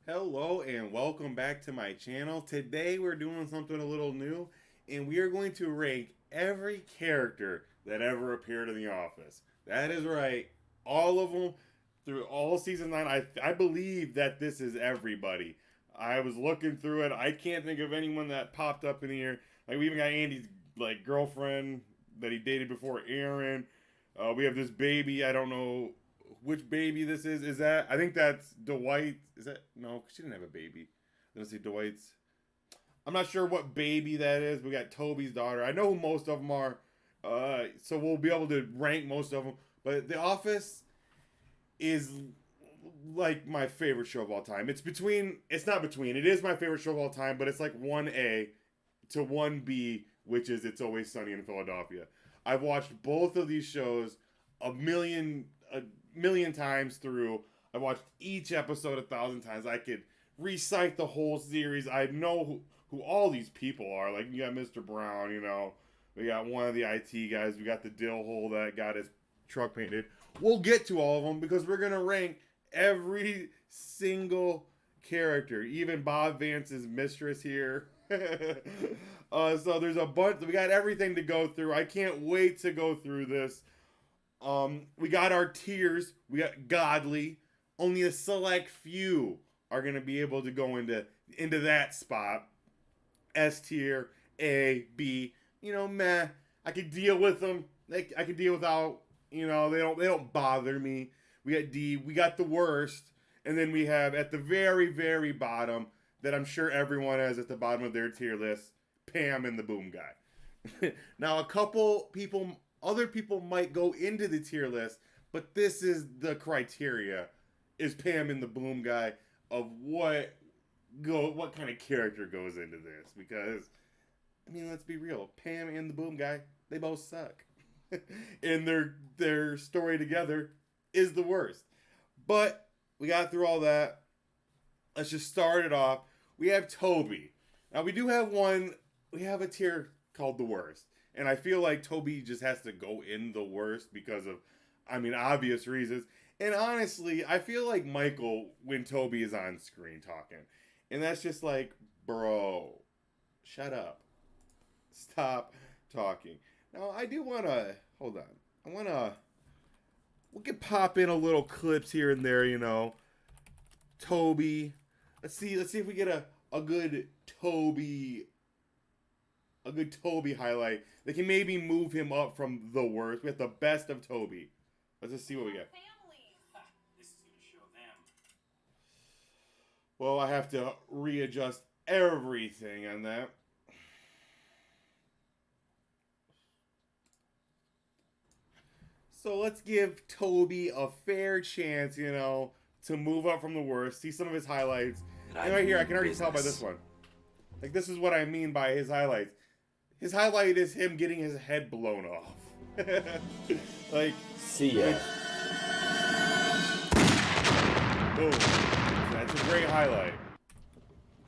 Hello and welcome back to my channel. Today we're doing something a little new and we are going to rank every character that ever appeared in The Office. That is right, all of them through all season 9. I believe that this is everybody. I was looking through it. I can't think of anyone that popped up in here. Like we even got Andy's girlfriend that he dated before, Aaron. We have this baby. I don't know which baby this is. Is that? I think that's Dwight. Is that? No, she didn't have a baby. Let's see, Dwight's. I'm not sure what baby that is. We got Toby's daughter. I know who most of them are, so we'll be able to rank most of them. But The Office is like my favorite show of all time. It's between. It's not between. It is my favorite show of all time, but it's like 1A to 1B, which is It's Always Sunny in Philadelphia. I've watched both of these shows a million times through. I watched each episode 1,000 times. I could recite the whole series. I know who all these people are. Like, you got Mr. Brown, We got one of the IT guys. We got the dill hole that got his truck painted. We'll get to all of them because we're going to rank every single character. Even Bob Vance's mistress here. So there's a bunch. We got everything to go through. I can't wait to go through this. We got our tiers. We got godly. Only a select few are gonna be able to go into that spot. S tier, A, B. Meh. I could deal with them. I could deal without. They don't bother me. We got D. We got the worst, and then we have at the very very bottom that I'm sure everyone has at the bottom of their tier list. Pam and the Boom Guy. Now a couple people other people might go into the tier list, but this is the criteria: is Pam and the Boom Guy of what kind of character goes into this? Because let's be real, Pam and the Boom Guy, they both suck, and their story together is the worst. But we got through all that. Let's just start it off. We have Toby. Now we do have one. We have a tier called the worst. And I feel like Toby just has to go in the worst because of, obvious reasons. And honestly, I feel like Michael when Toby is on screen talking. And that's just like, bro, shut up. Stop talking. Now, I do want to, hold on. We could pop in a little clips here and there, Toby. Let's see if we get a good Toby highlight that can maybe move him up from the worst. We have the best of Toby. Let's just see what we get. This is gonna show them. Well, I have to readjust everything on that. So let's give Toby a fair chance, to move up from the worst. See some of his highlights. And right here, I can already tell by this one. Like, this is what I mean by his highlights. His highlight is him getting his head blown off. Like, see ya. Boom. That's a great highlight.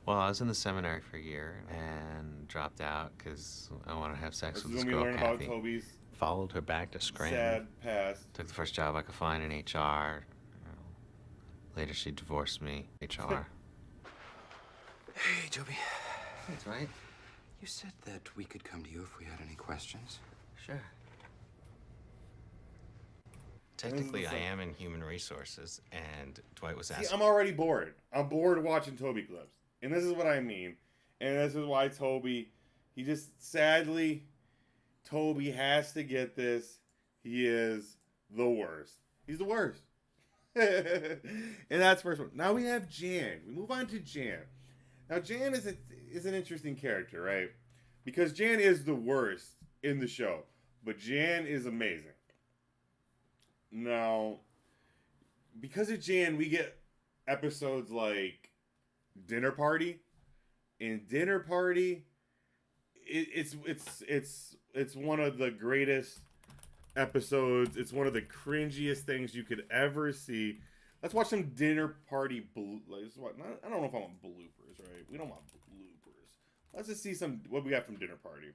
Well, I was in the seminary for a year and dropped out because I wanted to have sex This with is this when we girl, learn about Kathy. Toby's Followed her back to Scranton. sad past. Took the first job I could find in HR. Later, she divorced me. HR. Hey, Toby. That's right. You said that we could come to you if we had any questions. Sure. Technically, I am in human resources, and Dwight was asking. See, I'm already bored. I'm bored watching Toby clips. And this is what I mean. And this is why Toby, Toby has to get this. He is the worst. He's the worst. And that's first one. Now we have Jan. We move on to Jan. Now Jan is an interesting character, right? Because Jan is the worst in the show. But Jan is amazing. Now, because of Jan, we get episodes like Dinner Party. In Dinner Party, it's one of the greatest episodes. It's one of the cringiest things you could ever see. Let's watch some Dinner Party I don't know if I want bloopers, right? We don't want bloopers. Let's just see what we got from Dinner Party.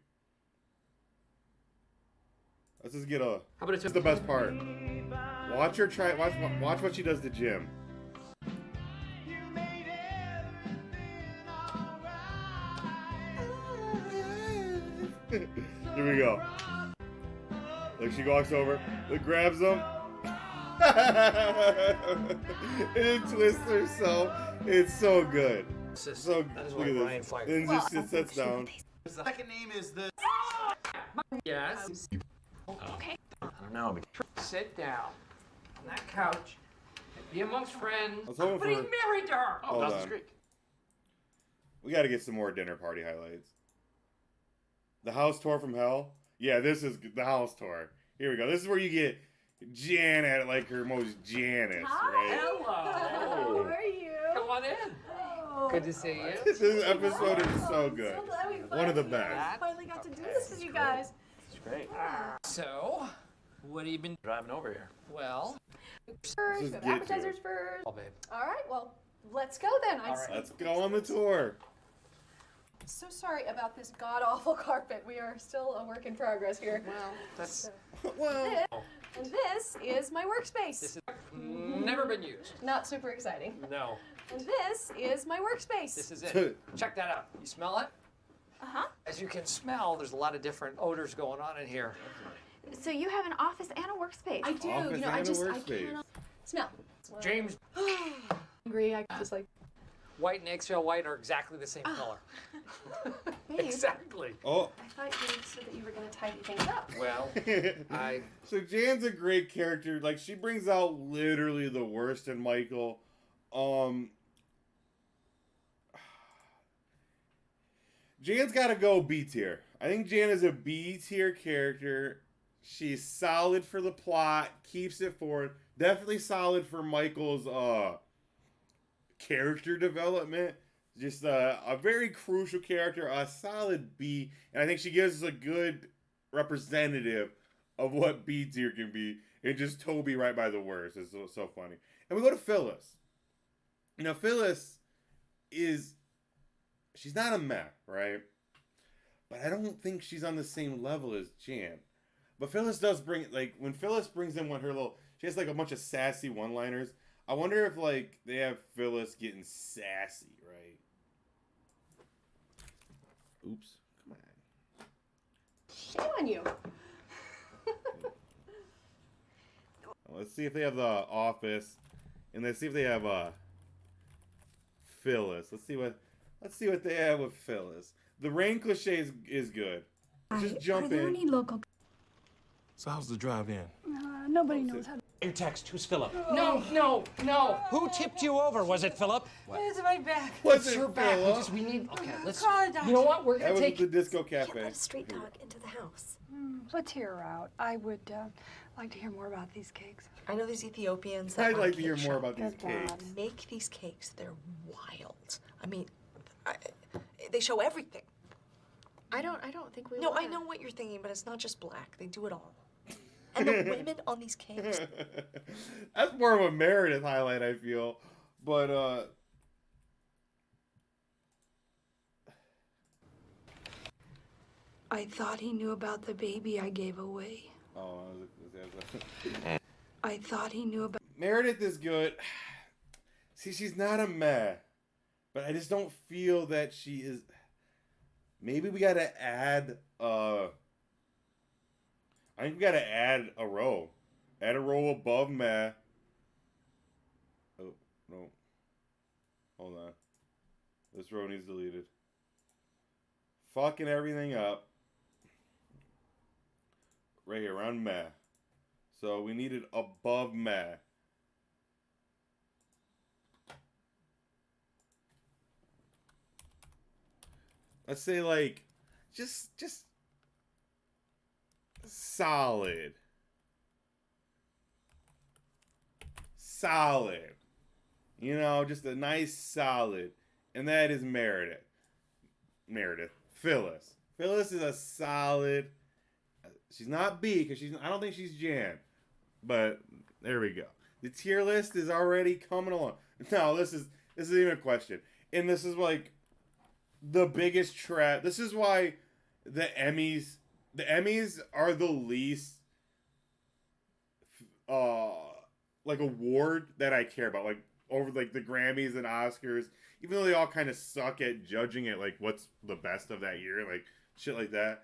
Let's just get a. How about This is the best part. Watch her try. Watch what she does to Jim. Here we go. Like she walks over, like grabs him, and twists her so. It's so good. So That is look why at Brian this. fired. And just sits down. The second name is the. Yes. Okay. I don't know. Sit down on that couch and be amongst friends. I was hoping But he's for. married to her. Hold Dawson's on. Creek. We got to get some more dinner party highlights. The house tour from hell. Yeah, this is the house tour. Here we go. This is where you get Jan at like her most Janice, right? Hello. How are you? Come on in. Oh. Good to see you. This episode is so good. So glad we One of the finally- best. Finally got to do this with you guys. It's great. So, what have you been driving over here? Well, First, Just we have get to appetizers it. first. oh, babe. All right, well, let's go then. All right. Let's go on the tour. So sorry about this god-awful carpet. We are still a work in progress here. Well, that's Well, This, and this is my workspace. this is never been used. Not super exciting. No, And this is my workspace. this is it. Check that out. You smell it? Uh-huh. As you can smell, there's a lot of different odors going on in here. So you have an office and a workspace. I do. Office You know, I and a just I workspace. cannot smell. James, Hungry. I just like. white and eggshell white are exactly the same color. Babe, Exactly. oh. I thought you said that you were gonna tidy things up. Well, I So Jan's a great character. Like she brings out literally the worst in Michael. Jan's got to go B tier. I think Jan is a B tier character. She's solid for the plot, keeps it forward. Definitely solid for Michael's character development. Just a very crucial character, a solid B, and I think she gives us a good representative of what B tier can be, and just Toby right by the worst. It's so funny. And we go to Phyllis. Now Phyllis she's not a meh, right? But I don't think she's on the same level as Jan. But Phyllis does bring, like, when Phyllis brings in she has like a bunch of sassy one-liners. I wonder if like they have Phyllis getting sassy, right? Oops, come on. Shame on you. Let's see if they have the office, and let's see if they have Phyllis. Let's see what they have with Phyllis. The rain cliche is good. Just jump Are there in. any local? So how's the drive-in? Nobody knows how to. Your text. Who's Philip? no. Who tipped you over? Was it Philip? It's my back. Was It's it her back. Philip? We need. Okay, let's. Call a doctor. You know what? We're That gonna was take. at the Disco Can't Cafe. let a street dog into the house. Let's hear her out. I would like to hear more about these cakes. I know these Ethiopians that I'd run like to hear cake more shop about these cakes. make these cakes. They're wild. I mean, they show everything. I don't think we No, wanna. I know what you're thinking, but it's not just black. They do it all. And the women on these cakes. That's more of a Meredith highlight, I feel. But I thought he knew about the baby I gave away. oh, I thought he knew about. Meredith is good. See, she's not a meh, but I just don't feel that she is. Maybe we gotta add. I think we gotta add a row. Add a row above meh. Oh no. Hold on. This row needs deleted. Fucking everything up. Right here, around meh. So we need it above meh. Let's say like just solid. Solid. You know, just a nice solid. And that is Meredith. Phyllis. Phyllis is a solid. She's not B because I don't think she's Jan. But there we go. The tier list is already coming along. No, this isn't even a question. And this is like the biggest trap. This is why the Emmys are the least like award that I care about. Like over like the Grammys and Oscars, even though they all kind of suck at judging it, like what's the best of that year, like shit like that.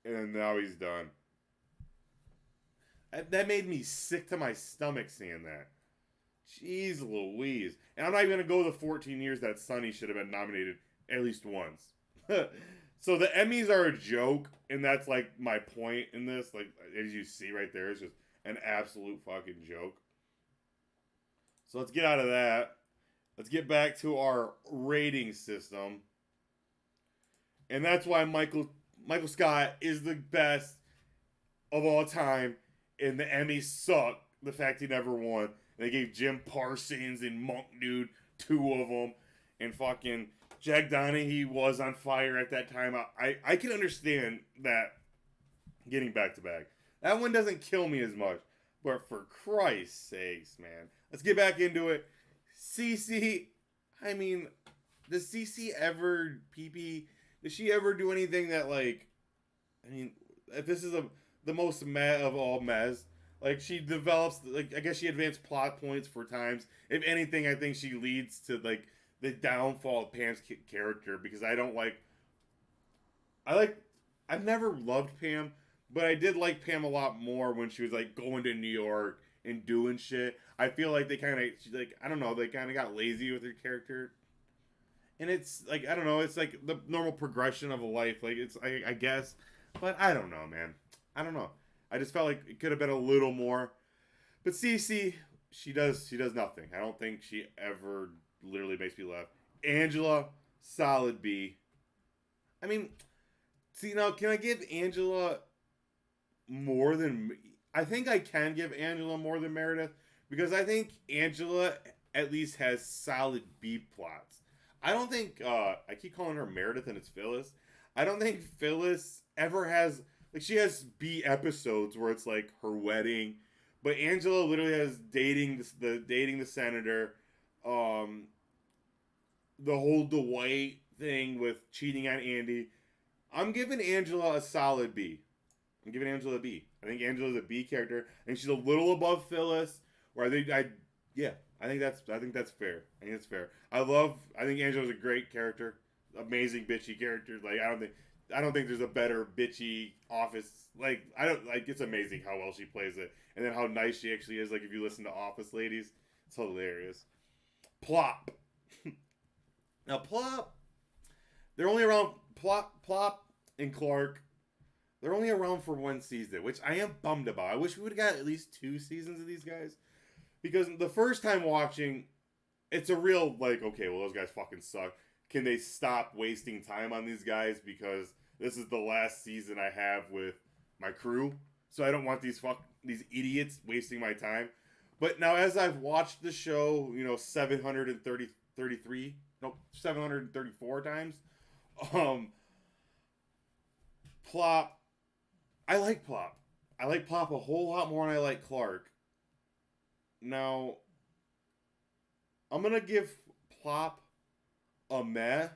and now he's done. That made me sick to my stomach seeing that. Jeez Louise. And I'm not even going to go the 14 years that Sonny should have been nominated at least once. So the Emmys are a joke, and that's like my point in this. Like, as you see right there, it's just an absolute fucking joke. So let's get out of that. Let's get back to our rating system. And that's why Michael Scott is the best of all time. And the Emmys suck. The fact he never won. And they gave Jim Parsons and Monk Dude 2 of them. And fucking Jack Donaghy was on fire at that time. I can understand that getting back to back. That one doesn't kill me as much. But for Christ's sakes, man. Let's get back into it. Cece, I mean, does Cece ever pee-pee? Does she ever do anything that, like, I mean, if this is the most meh of all mehs, like, she develops, like, I guess she advanced plot points for times. If anything, I think she leads to, like, the downfall of Pam's character, because I've never loved Pam, but I did like Pam a lot more when she was, like, going to New York and doing shit. I feel like they kind of, like, I don't know, they kind of got lazy with her character. And it's, like, I don't know, it's, like, the normal progression of a life. Like, it's, I guess. But I don't know, man. I don't know. I just felt like it could have been a little more. But Cece, she does nothing. I don't think she ever literally makes me laugh. Angela, solid B. I mean, see, now, can I give Angela more than... I think I can give Angela more than Meredith, because I think Angela at least has solid B plots. I don't think, I keep calling her Meredith and it's Phyllis. I don't think Phyllis ever has, like, she has B episodes where it's like her wedding, but Angela literally has dating the senator, the whole Dwight thing with cheating on Andy. I'm giving Angela a solid B. I'm giving Angela a B. I think Angela's a B character. I think she's a little above Phyllis. Where I think that's fair. I think that's fair. I think Angela's a great character, amazing bitchy character. Like, I don't think there's a better bitchy office. Like, it's amazing how well she plays it, and then how nice she actually is. Like, if you listen to Office Ladies, it's hilarious. Plop. Now Plop, they're only around. Plop and Clark. They're only around for one season, which I am bummed about. I wish we would have got at least 2 seasons of these guys. Because the first time watching, it's a real, like, okay, well, those guys fucking suck. Can they stop wasting time on these guys? Because this is the last season I have with my crew. So I don't want these idiots wasting my time. But now as I've watched the show, 734 times, Plop, I like Plop. I like Plop a whole lot more than I like Clark. Now, I'm going to give Plop a meh.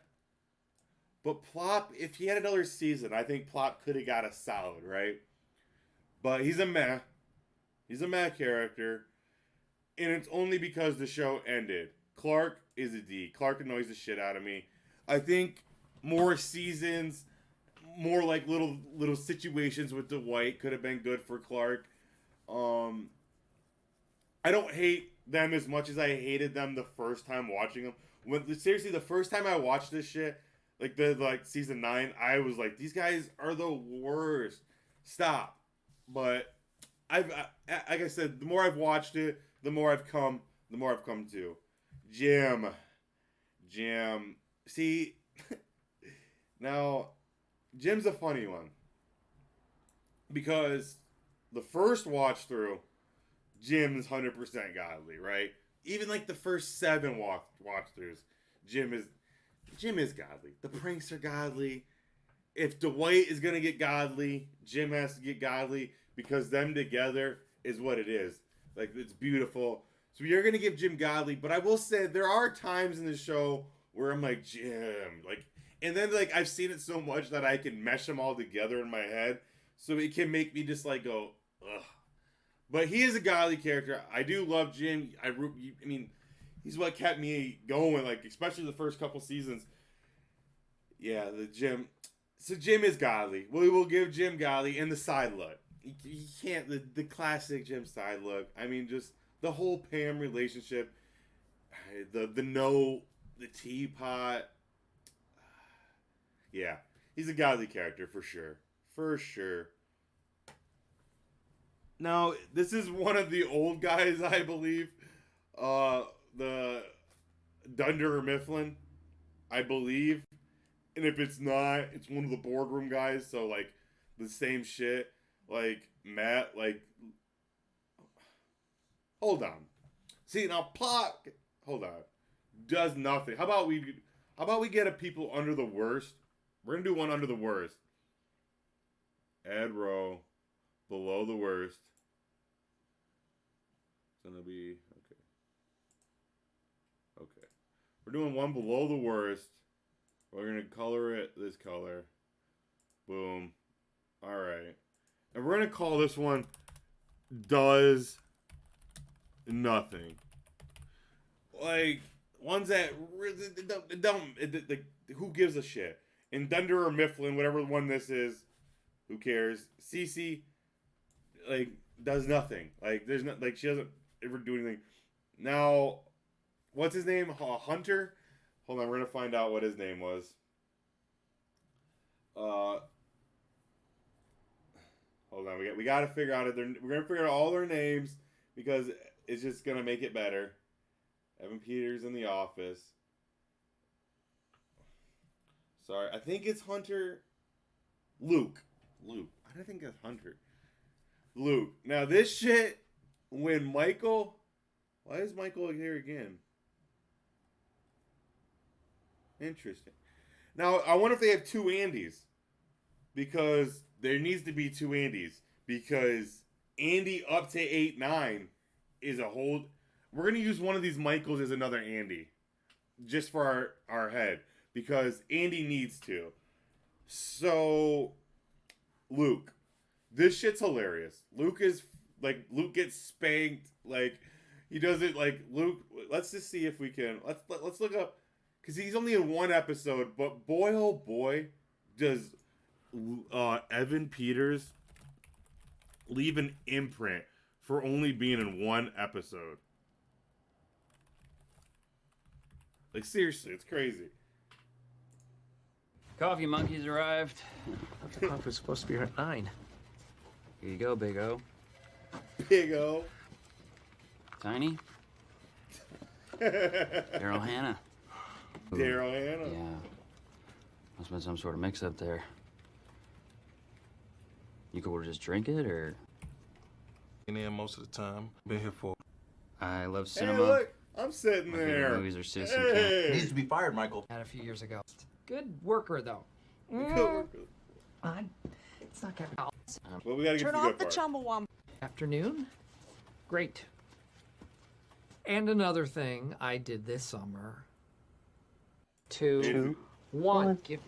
But Plop, if he had another season, I think Plop could have got a solid, right? But he's a meh. He's a meh character. And it's only because the show ended. Clark is a D. Clark annoys the shit out of me. I think more seasons, more like little situations with Dwight could have been good for Clark. I don't hate them as much as I hated them the first time watching them. Seriously, the first time I watched this shit, like season 9, I was like, these guys are the worst. Stop. But like I said, the more I've watched it, the more I've come to. Jim. See, now, Jim's a funny one. Because the first watch through, Jim's 100% godly, right? Even like the first 7 watch throughs, Jim is godly. The pranks are godly. If Dwight is gonna get godly, Jim has to get godly, because them together is what it is. Like, it's beautiful. So you're gonna give Jim godly, but I will say there are times in the show where I'm like, Jim, like, and then like I've seen it so much that I can mesh them all together in my head, so it can make me just like go, ugh. But he is a godly character. I do love Jim. I mean, he's what kept me going, like, especially the first couple seasons. Yeah, the Jim. So Jim is godly. We will give Jim godly and the side look. You can't the classic Jim side look. I mean, just the whole Pam relationship. The teapot. Yeah, he's a godly character for sure. For sure. Now, this is one of the old guys, I believe. The Dunder Mifflin, I believe. And if it's not, it's one of the boardroom guys. So, like, the same shit. Like, Matt, like... Hold on. See, now, plot... Hold on. Does nothing. How about we get a people under the worst? We're going to do one under the worst. Ed row. Below the worst. It's going to be... Okay. We're doing one below the worst. We're going to color it this color. Boom. Alright. And we're going to call this one Does Nothing. Like, ones that really don't, who gives a shit? And Dunder or Mifflin, whatever one this is, who cares? Cece, like, does nothing. Like, there's not, like, she doesn't ever do anything. Now, what's his name? Hunter? Hold on, we're gonna find out what his name was. Hold on, we gotta figure out it. We're gonna figure out all their names because it's just gonna make it better. Evan Peters in The Office. Sorry, I think it's Hunter. Luke. I don't think it's Hunter. Luke. Now this shit, when Michael... Why is Michael here again? Interesting. Now, I wonder if they have two Andys. Because there needs to be two Andys. Because Andy up to 8-9 is a whole... We're going to use one of these Michaels as another Andy. Just for our head. Because Andy needs to. So, Luke. This shit's hilarious. Luke gets spanked. Like, he does it like, Luke, let's just see if we can, let's look up, because he's only in one episode, but boy, oh boy, does Evan Peters leave an imprint for only being in one episode. Like, seriously, it's crazy. Coffee monkeys arrived. The conference supposed to be here at 9. Here you go, Big O. Big O. Tiny? Daryl Hannah. Daryl Hannah? Yeah. Must have been some sort of mix-up there. You could just drink it, or...? In there most of the time. Been here for... I love cinema. Hey, look! I'm sitting My there. favorite movies are Citizen Hey. Kane. Needs to be fired, Michael. Had a few years ago. Good worker, though. It's not Kevin. Well, we gotta get Turn to the off good the part. Chumbawamba. Afternoon? Great. And another thing I did this summer. Two, one. Okay.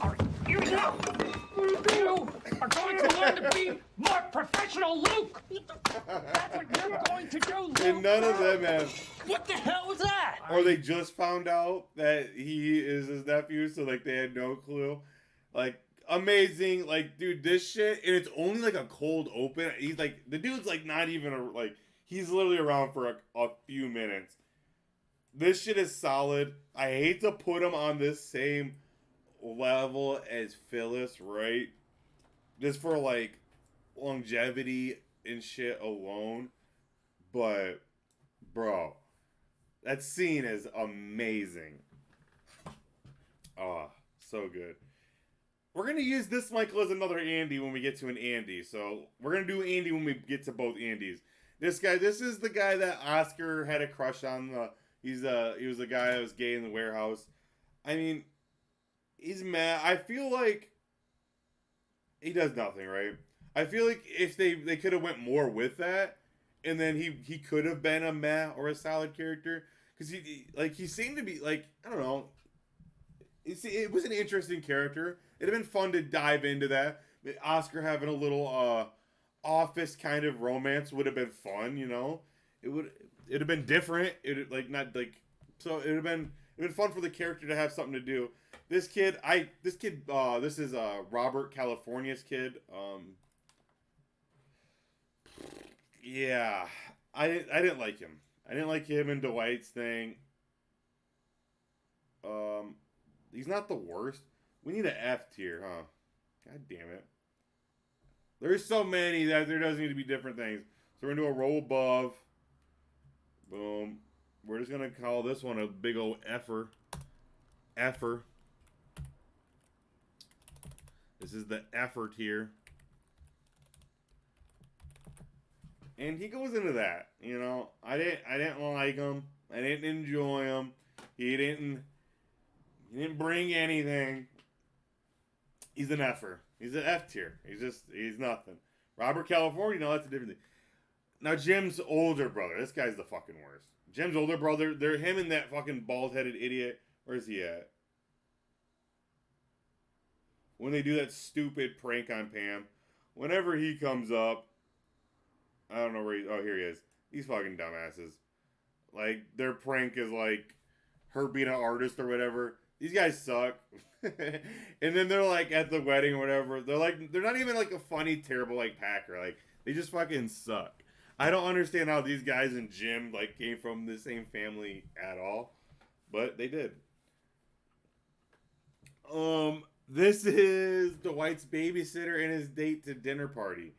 All right, here we go. You are going to learn to be more professional, Luke. That's what you're going to do, Luke. And none of them have... What the hell was that? Or they just found out that he is his nephew, so, like, they had no clue. Like, amazing. Like, dude, this shit, and it's only, like, a cold open. He's, like, the dude's, like, not even, he's literally around for a few minutes. This shit is solid. I hate to put him on this same level as Phyllis, right? Just for, like, longevity and shit alone. But, bro, that scene is amazing. Oh, so good. We're going to use this Michael as another Andy when we get to an Andy. So, we're going to do Andy when we get to both Andys. This is the guy that Oscar had a crush on. He was the guy that was gay in the warehouse. I mean, he's mad. I feel like he does nothing, right? I feel like if they could have went more with that, and then he could have been a meh or a solid character, because he seemed to be, like, I don't know. It was an interesting character. It'd have been fun to dive into that. Oscar having a little office kind of romance would have been fun, you know. It'd have been different. So it'd have been It'd been fun for the character to have something to do. This is Robert California's kid. Yeah, I didn't like him. I didn't like him and Dwight's thing. He's not the worst. We need an F tier, huh? God damn it. There's so many that there does need to be different things. So we're gonna do a roll above. Boom. We're just gonna call this one a big old effer. Effer. This is the effort here. And he goes into that, you know. I didn't like him. I didn't enjoy him. He didn't bring anything. He's an effer. He's an F tier. He's nothing. Robert California, no, that's a different thing. Now Jim's older brother. This guy's the fucking worst. Jim's older brother. They're him and that fucking bald-headed idiot. Where's he at? When they do that stupid prank on Pam. Whenever he comes up, I don't know where oh, here he is. These fucking dumbasses. Like, their prank is like her being an artist or whatever. These guys suck. And then they're like at the wedding or whatever. They're not even like a funny, terrible like Packer. Like, they just fucking suck. I don't understand how these guys and Jim like came from the same family at all. But they did. This is Dwight's babysitter and his date to dinner party.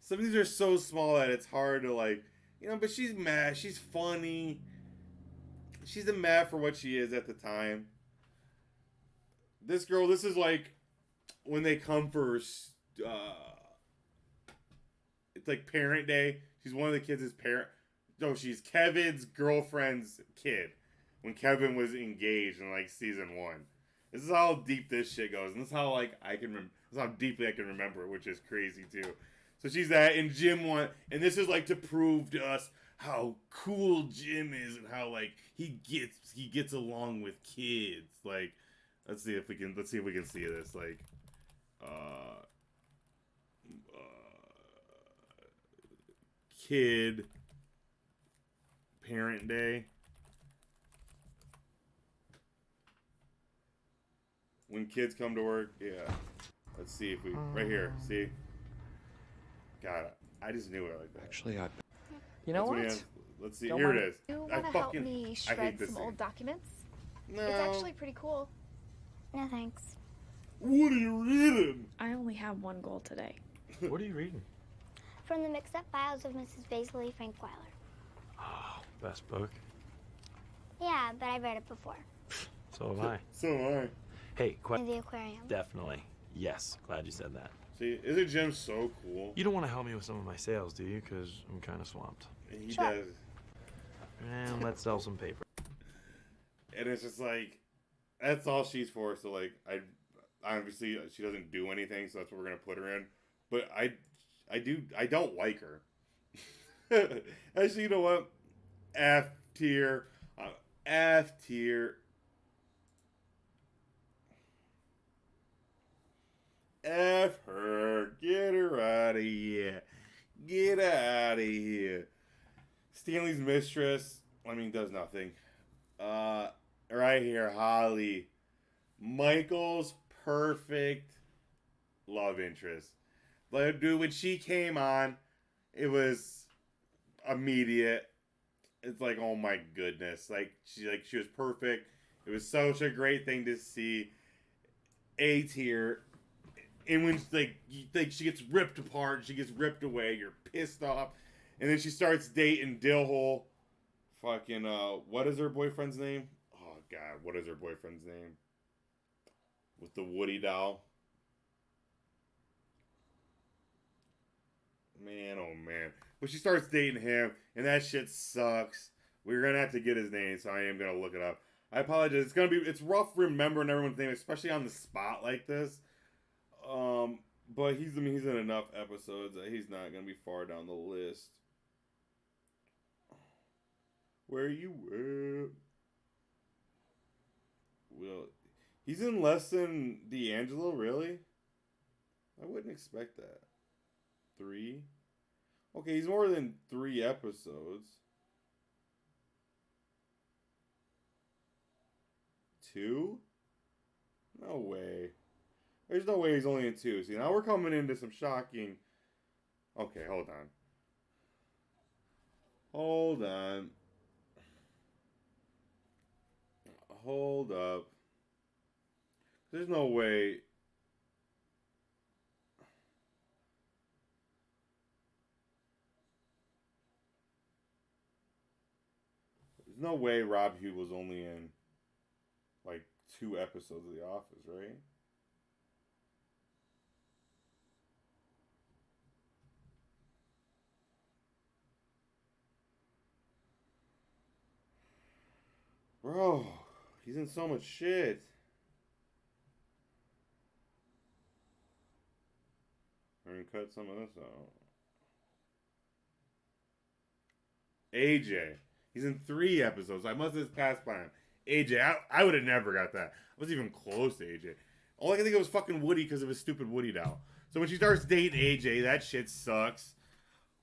Some of these are so small that it's hard to like, you know, but she's mad. She's funny. She's a mad for what she is at the time. This girl, this is like when they come for, it's like parent day. She's one of the kids' parent. No, she's Kevin's girlfriend's kid. When Kevin was engaged in like season 1. This is how deep this shit goes. And this is how like this is how deeply I can remember it, which is crazy too. So she's that, and Jim and this is like to prove to us how cool Jim is and how like he gets along with kids. Like, let's see if we can see this. Like, kid parent day. When kids come to work, yeah. Let's see if we right here. See. God, I just knew it like that. Actually, You know what? Let's see. Don't Here mind- it is. You I want to help fucking me I shred hate this some scene. old documents? No. It's actually pretty cool. No thanks. What are you reading? I only have one goal today. What are you reading? From the mixed up files of Mrs. Baisley Frankweiler. Oh, best book. Yeah, but I've read it before. So have I. So am I. Hey, In the aquarium. definitely. Yes, glad you said that. See, isn't Jim so cool? You don't want to help me with some of my sales, do you? Because I'm kind of swamped. He Sure. does. And let's sell some paper. And it's just like, that's all she's for. So like, obviously she doesn't do anything, so that's what we're gonna put her in. But I don't like her. Actually, you know what? F tier. F tier. F her. Get her out of here. Get out of here. Stanley's mistress, does nothing. Right here, Holly. Michael's perfect love interest. Like, dude, when she came on, it was immediate. It's like, oh my goodness. She was perfect. It was such a great thing to see. A tier. And when she gets ripped apart, she gets ripped away, you're pissed off. And then she starts dating Dillhole. Fucking, what is her boyfriend's name? Oh, God, what is her boyfriend's name? With the Woody doll. Man, oh, man. But she starts dating him, and that shit sucks. We're going to have to get his name, so I am going to look it up. I apologize. It's rough remembering everyone's name, especially on the spot like this. But he's in enough episodes that he's not going to be far down the list. Where you at? Well, he's in less than D'Angelo, really? I wouldn't expect that. 3? Okay, he's more than 3 episodes. 2? No way. There's no way he's only in 2. See, now we're coming into some shocking... Okay, hold on. Hold on. Hold up. There's no way... There's no way Rob Hugh was only in, like, 2 episodes of The Office, right? Bro, he's in so much shit. We're gonna cut some of this out. AJ. He's in 3 episodes. I must have passed by him. AJ, I would have never got that. I wasn't even close to AJ. All I can think of was fucking Woody because of his stupid Woody doll. So when she starts dating AJ, that shit sucks.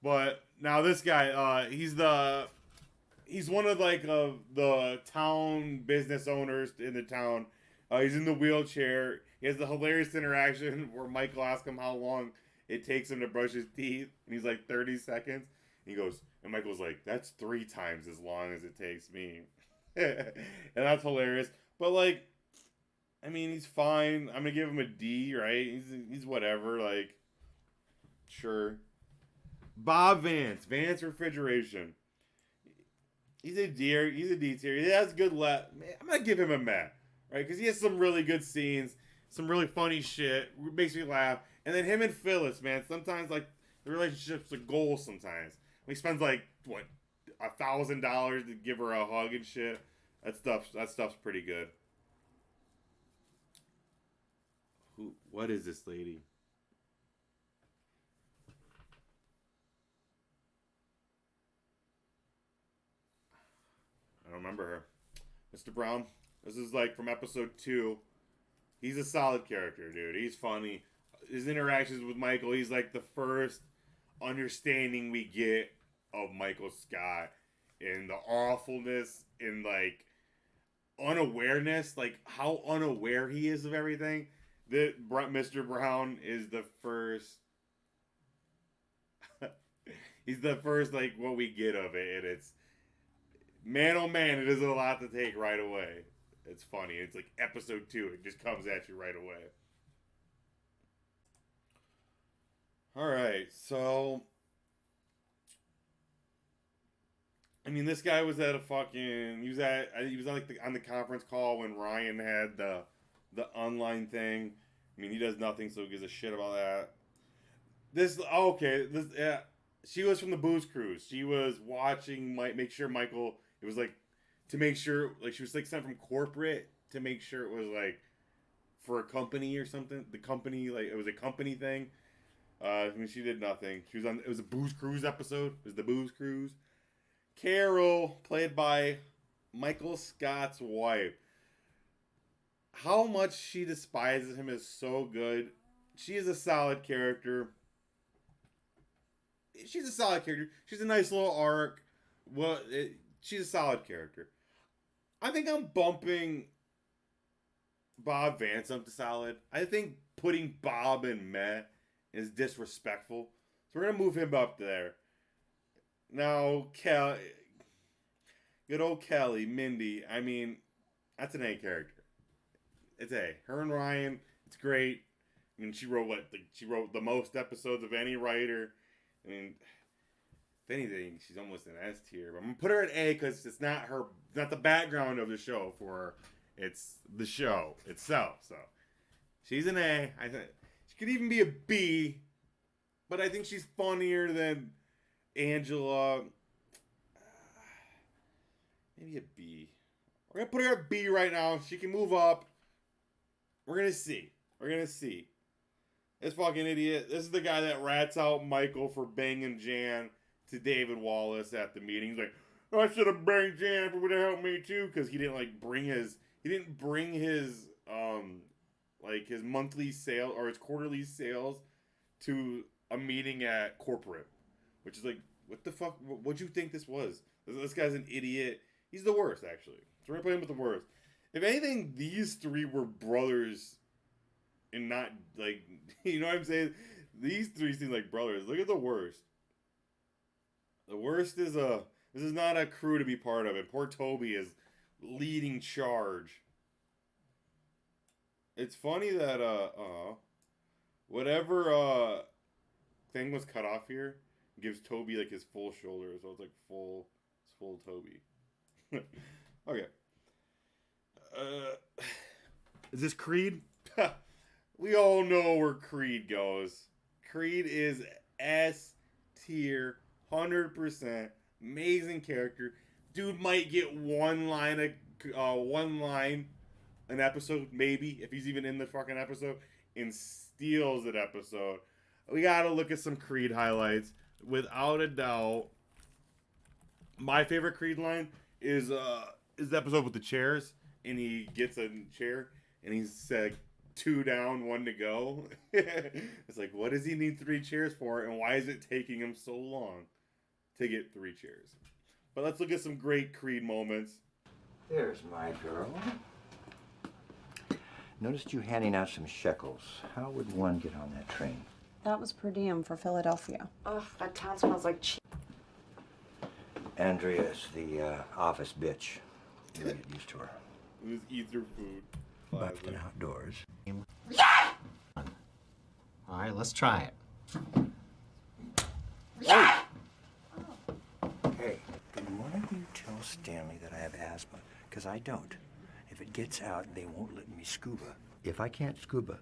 But now this guy, he's one of like the town business owners in the town. He's in the wheelchair. He has the hilarious interaction where Michael asks him how long it takes him to brush his teeth, and he's like 30 seconds. And he goes, and Michael's like, that's 3 times as long as it takes me. And that's hilarious. But like, I mean, he's fine. I'm gonna give him a D, right? He's whatever. Like, sure. Bob Vance, Vance Refrigeration. He's a D. He's a D tier. He has good I'm gonna give him a meh, right? Because he has some really good scenes, some really funny shit. Makes me laugh. And then him and Phyllis, man. Sometimes like the relationship's a goal. Sometimes he spends like what $1,000 to give her a hug and shit. That stuff's pretty good. What is this lady? I don't remember her. Mr. Brown. This is like from episode 2. He's a solid character, dude. He's funny. His interactions with Michael, he's like the first understanding we get of Michael Scott and the awfulness and like unawareness, like how unaware he is of everything. That Mr. Brown is the first. He's the first like what we get of it, and it's man oh man, it isn't a lot to take right away. It's funny. It's like episode 2. It just comes at you right away. All right, so I mean, this guy was at a fucking. He was like on the conference call when Ryan had the online thing. I mean, he does nothing, so he gives a shit about that. She was from the Booze Cruise. She was watching, make sure Michael. It was like to make sure, like she was like sent from corporate to make sure it was like for a company or something. The company, like it was a company thing. I mean, she did nothing. She was on. It was a Booze Cruise episode. It was the Booze Cruise. Carol, played by Michael Scott's wife. How much she despises him is so good. She is a solid character. She's a solid character. She's a nice little arc. She's a solid character. I think I'm bumping Bob Vance up to solid. I think putting Bob in meh is disrespectful. So we're going to move him up there. Now, good old Kelly, Mindy. I mean, that's an A character. It's A. Her and Ryan, it's great. I mean, she wrote the most episodes of any writer. I mean, if anything, she's almost an S tier. But I'm gonna put her at A because it's not the background of the show for her. It's the show itself. So she's an A. I think she could even be a B, but I think she's funnier than Angela. Maybe a B. We're gonna put her at B right now. She can move up. We're gonna see. This fucking idiot. This is the guy that rats out Michael for banging Jan to David Wallace at the meeting. He's like, oh, I should have banged Jan for would have helped me too, because he didn't bring his his monthly sale or his quarterly sales to a meeting at corporate, which is like, what the fuck? What'd you think this was? This guy's an idiot. He's the worst, actually. So we're playing with the worst. If anything, these three were brothers, and not like, you know what I'm saying? These three seem like brothers. Look at the worst. The worst is this is not a crew to be part of, and poor Toby is leading charge. It's funny that whatever thing was cut off here gives Toby like his full shoulder, so it's like full Toby. Okay. Is this Creed? We all know where Creed goes. Creed is S tier, 100%. Amazing character. Dude might get one line an episode, maybe, if he's even in the fucking episode, and steals an episode. We gotta look at some Creed highlights. Without a doubt, my favorite Creed line is the episode with the chairs, and he gets a chair, and he's like, 2 down, 1 to go. It's like, what does he need 3 chairs for, and why is it taking him so long to get 3 chairs? But let's look at some great Creed moments. There's my girl. Noticed you handing out some shekels. How would one get on that train? That was per diem for Philadelphia. Ugh, that town smells like cheese. Andrea's the office bitch. You get used to her. It was eat her food. But the outdoors. All right, let's try it. Yeah! Hey, can one of you tell Stanley that I have asthma? Because I don't. If it gets out, they won't let me scuba. If I can't scuba,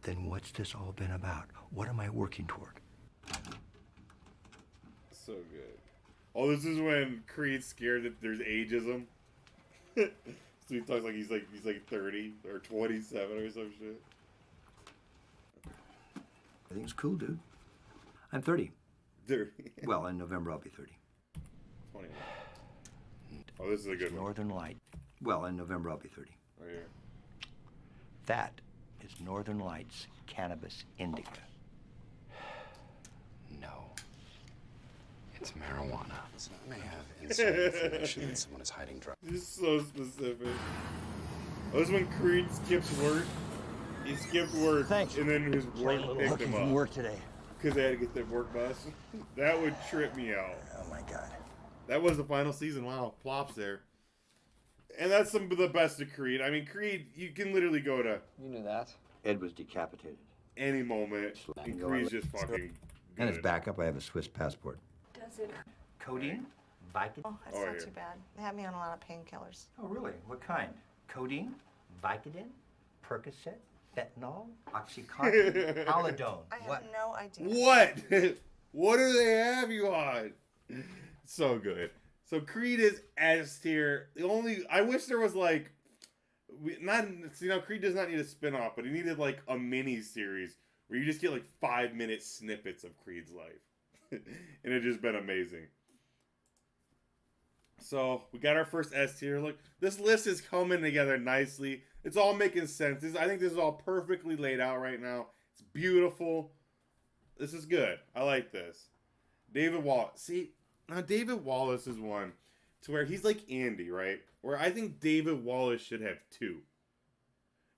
then what's this all been about? What am I working toward? So good. Oh, this is when Creed's scared that there's ageism. So he talks like he's like 30 or 27 or some shit. I think it's cool, dude. I'm 30. 30. Well, in November I'll be 30. 21. Oh, this is a good one. Northern Light. Well, in November I'll be 30. Right here. That is Northern Lights cannabis indica. No. It's marijuana. So it may have inside information that someone is hiding drugs. This is so specific. Oh, this is when Creed skips work. He skipped work, Thanks. and then his work picked him up. Work today. Because they had to get their work bus. That would trip me out. Oh my god. That was the final season. Wow, plops there. And that's some of the best of Creed. I mean, Creed, you can literally go to You knew that. Ed was decapitated. any moment, and Creed's just fucking good. And as backup, I have a Swiss passport. Does it? Codeine? Vicodin? Oh, that's Oh, not yeah. too bad. They have me on a lot of painkillers. Oh, really? What kind? Codeine? Vicodin? Percocet? Fentanyl? Oxycontin? Halidone? I have no idea. What? What do they have you on? So good. So Creed is S tier. I wish there was like, Creed does not need a spin-off, but he needed like a mini series where you just get like 5-minute snippets of Creed's life. And it just been amazing. So we got our first S tier. Look, this list is coming together nicely. It's all making sense. I think this is all perfectly laid out right now. It's beautiful. This is good. I like this. David Wallace. See, now David Wallace is one to where he's like Andy, right? Where I think David Wallace should have 2.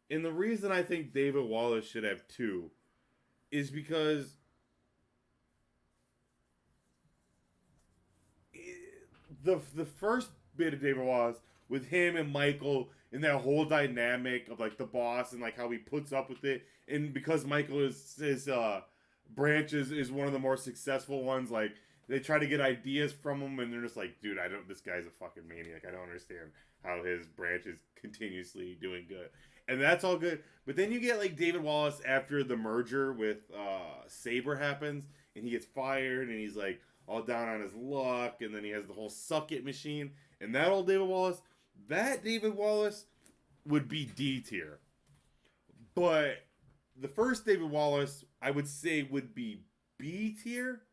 And the reason I think David Wallace should have 2 is because the first bit of David Wallace with him and Michael and that whole dynamic of like the boss and like how he puts up with it, and because Michael is his branch is one of the more successful ones, like they try to get ideas from him and they're just like, dude, this guy's a fucking maniac. I don't understand how his branch is continuously doing good. And that's all good. But then you get like David Wallace after the merger with Saber happens and he gets fired and he's like all down on his luck, and then he has the whole suck it machine. And that old David Wallace would be D tier. But the first David Wallace, I would say, would be B tier.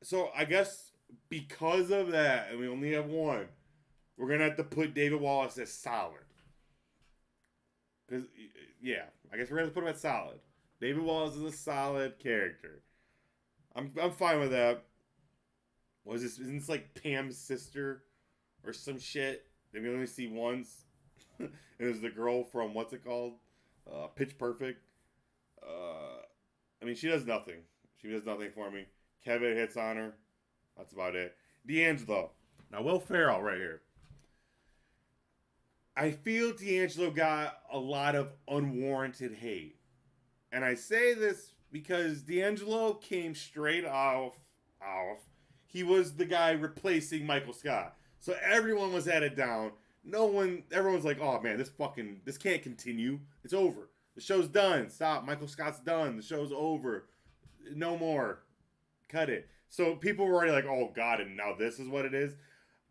So I guess because of that, and we only have one, we're going to have to put David Wallace as solid. Because, yeah, I guess we're going to put him at solid. David Wallace is a solid character. I'm fine with that. What is this? Isn't this like Pam's sister or some shit that we only see once? It was the girl from what's it called? Pitch Perfect. I mean, she does nothing. She does nothing for me. Kevin hits on her. That's about it. D'Angelo. Now, Will Ferrell right here. I feel D'Angelo got a lot of unwarranted hate. And I say this because D'Angelo came straight off. He was the guy replacing Michael Scott. So everyone was at it down. Everyone's like, oh man, this can't continue. It's over. The show's done. Stop. Michael Scott's done. The show's over. No more. Cut it. So people were already like, oh god, and now this is what it is.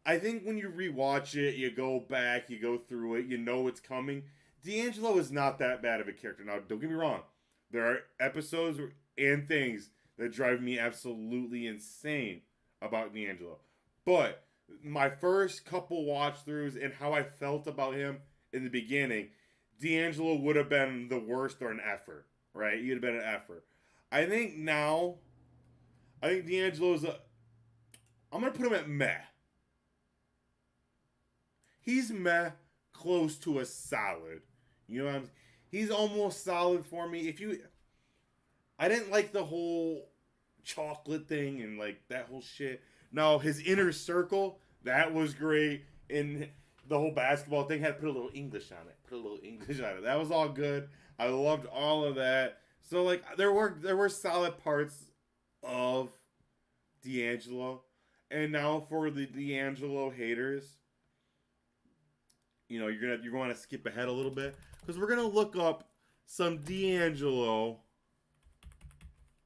I think when you rewatch it, you go back, you go through it, you know what's coming. D'Angelo is not that bad of a character. Now, don't get me wrong. There are episodes and things that drive me absolutely insane about D'Angelo. But my first couple watch-throughs and how I felt about him in the beginning, D'Angelo would have been the worst or an effort, right? He'd have been an effort. I think now, D'Angelo's I'm going to put him at meh. He's meh, close to a solid. You know what I'm saying? He's almost solid for me. I didn't like the whole chocolate thing and like that whole shit. No, his inner circle, that was great. And the whole basketball thing had to put a little English on it. That was all good. I loved all of that. So like there were solid parts of D'Angelo. And now for the D'Angelo haters, you know, you're going to skip ahead a little bit because we're gonna look up some D'Angelo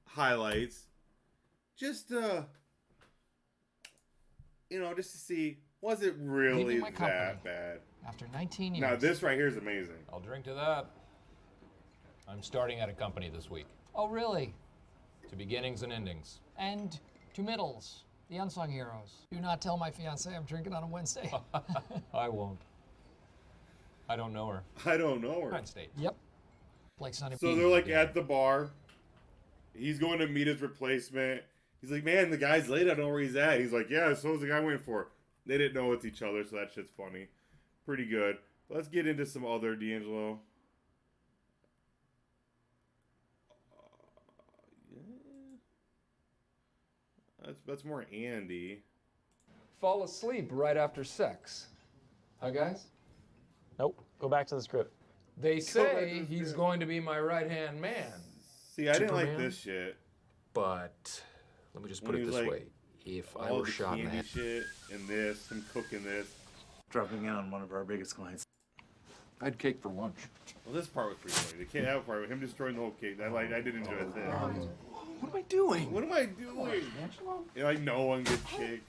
highlights, just to see, was it really that bad? After 19 years. Now this right here is amazing. I'll drink to that. I'm starting at a company this week. Oh, really? To beginnings and endings. And to middles, the unsung heroes. Do not tell my fiance I'm drinking on a Wednesday. I won't. I don't know her. Penn State. Yep. Like Sonny. So they're like at the bar. He's going to meet his replacement. He's like, man, the guy's late. I don't know where he's at. He's like, yeah, so is the guy waiting for. They didn't know it's each other, so that shit's funny. Pretty good. Let's get into some other D'Angelo. That's more Andy. Fall asleep right after sex. Huh, guys? Nope. Go back to the script. They say he's going to be my right-hand man. See, I didn't like Superman? this shit. But let me just put When it he's this like, way. If I all were the shot in the candy head... shit and this, him cooking this. Dropping in on one of our biggest clients. I had cake for lunch. Well, this part was pretty funny. The that part with him destroying the whole cake. I did enjoy that. What am I doing? What am I doing? Yeah, like no one gets cake.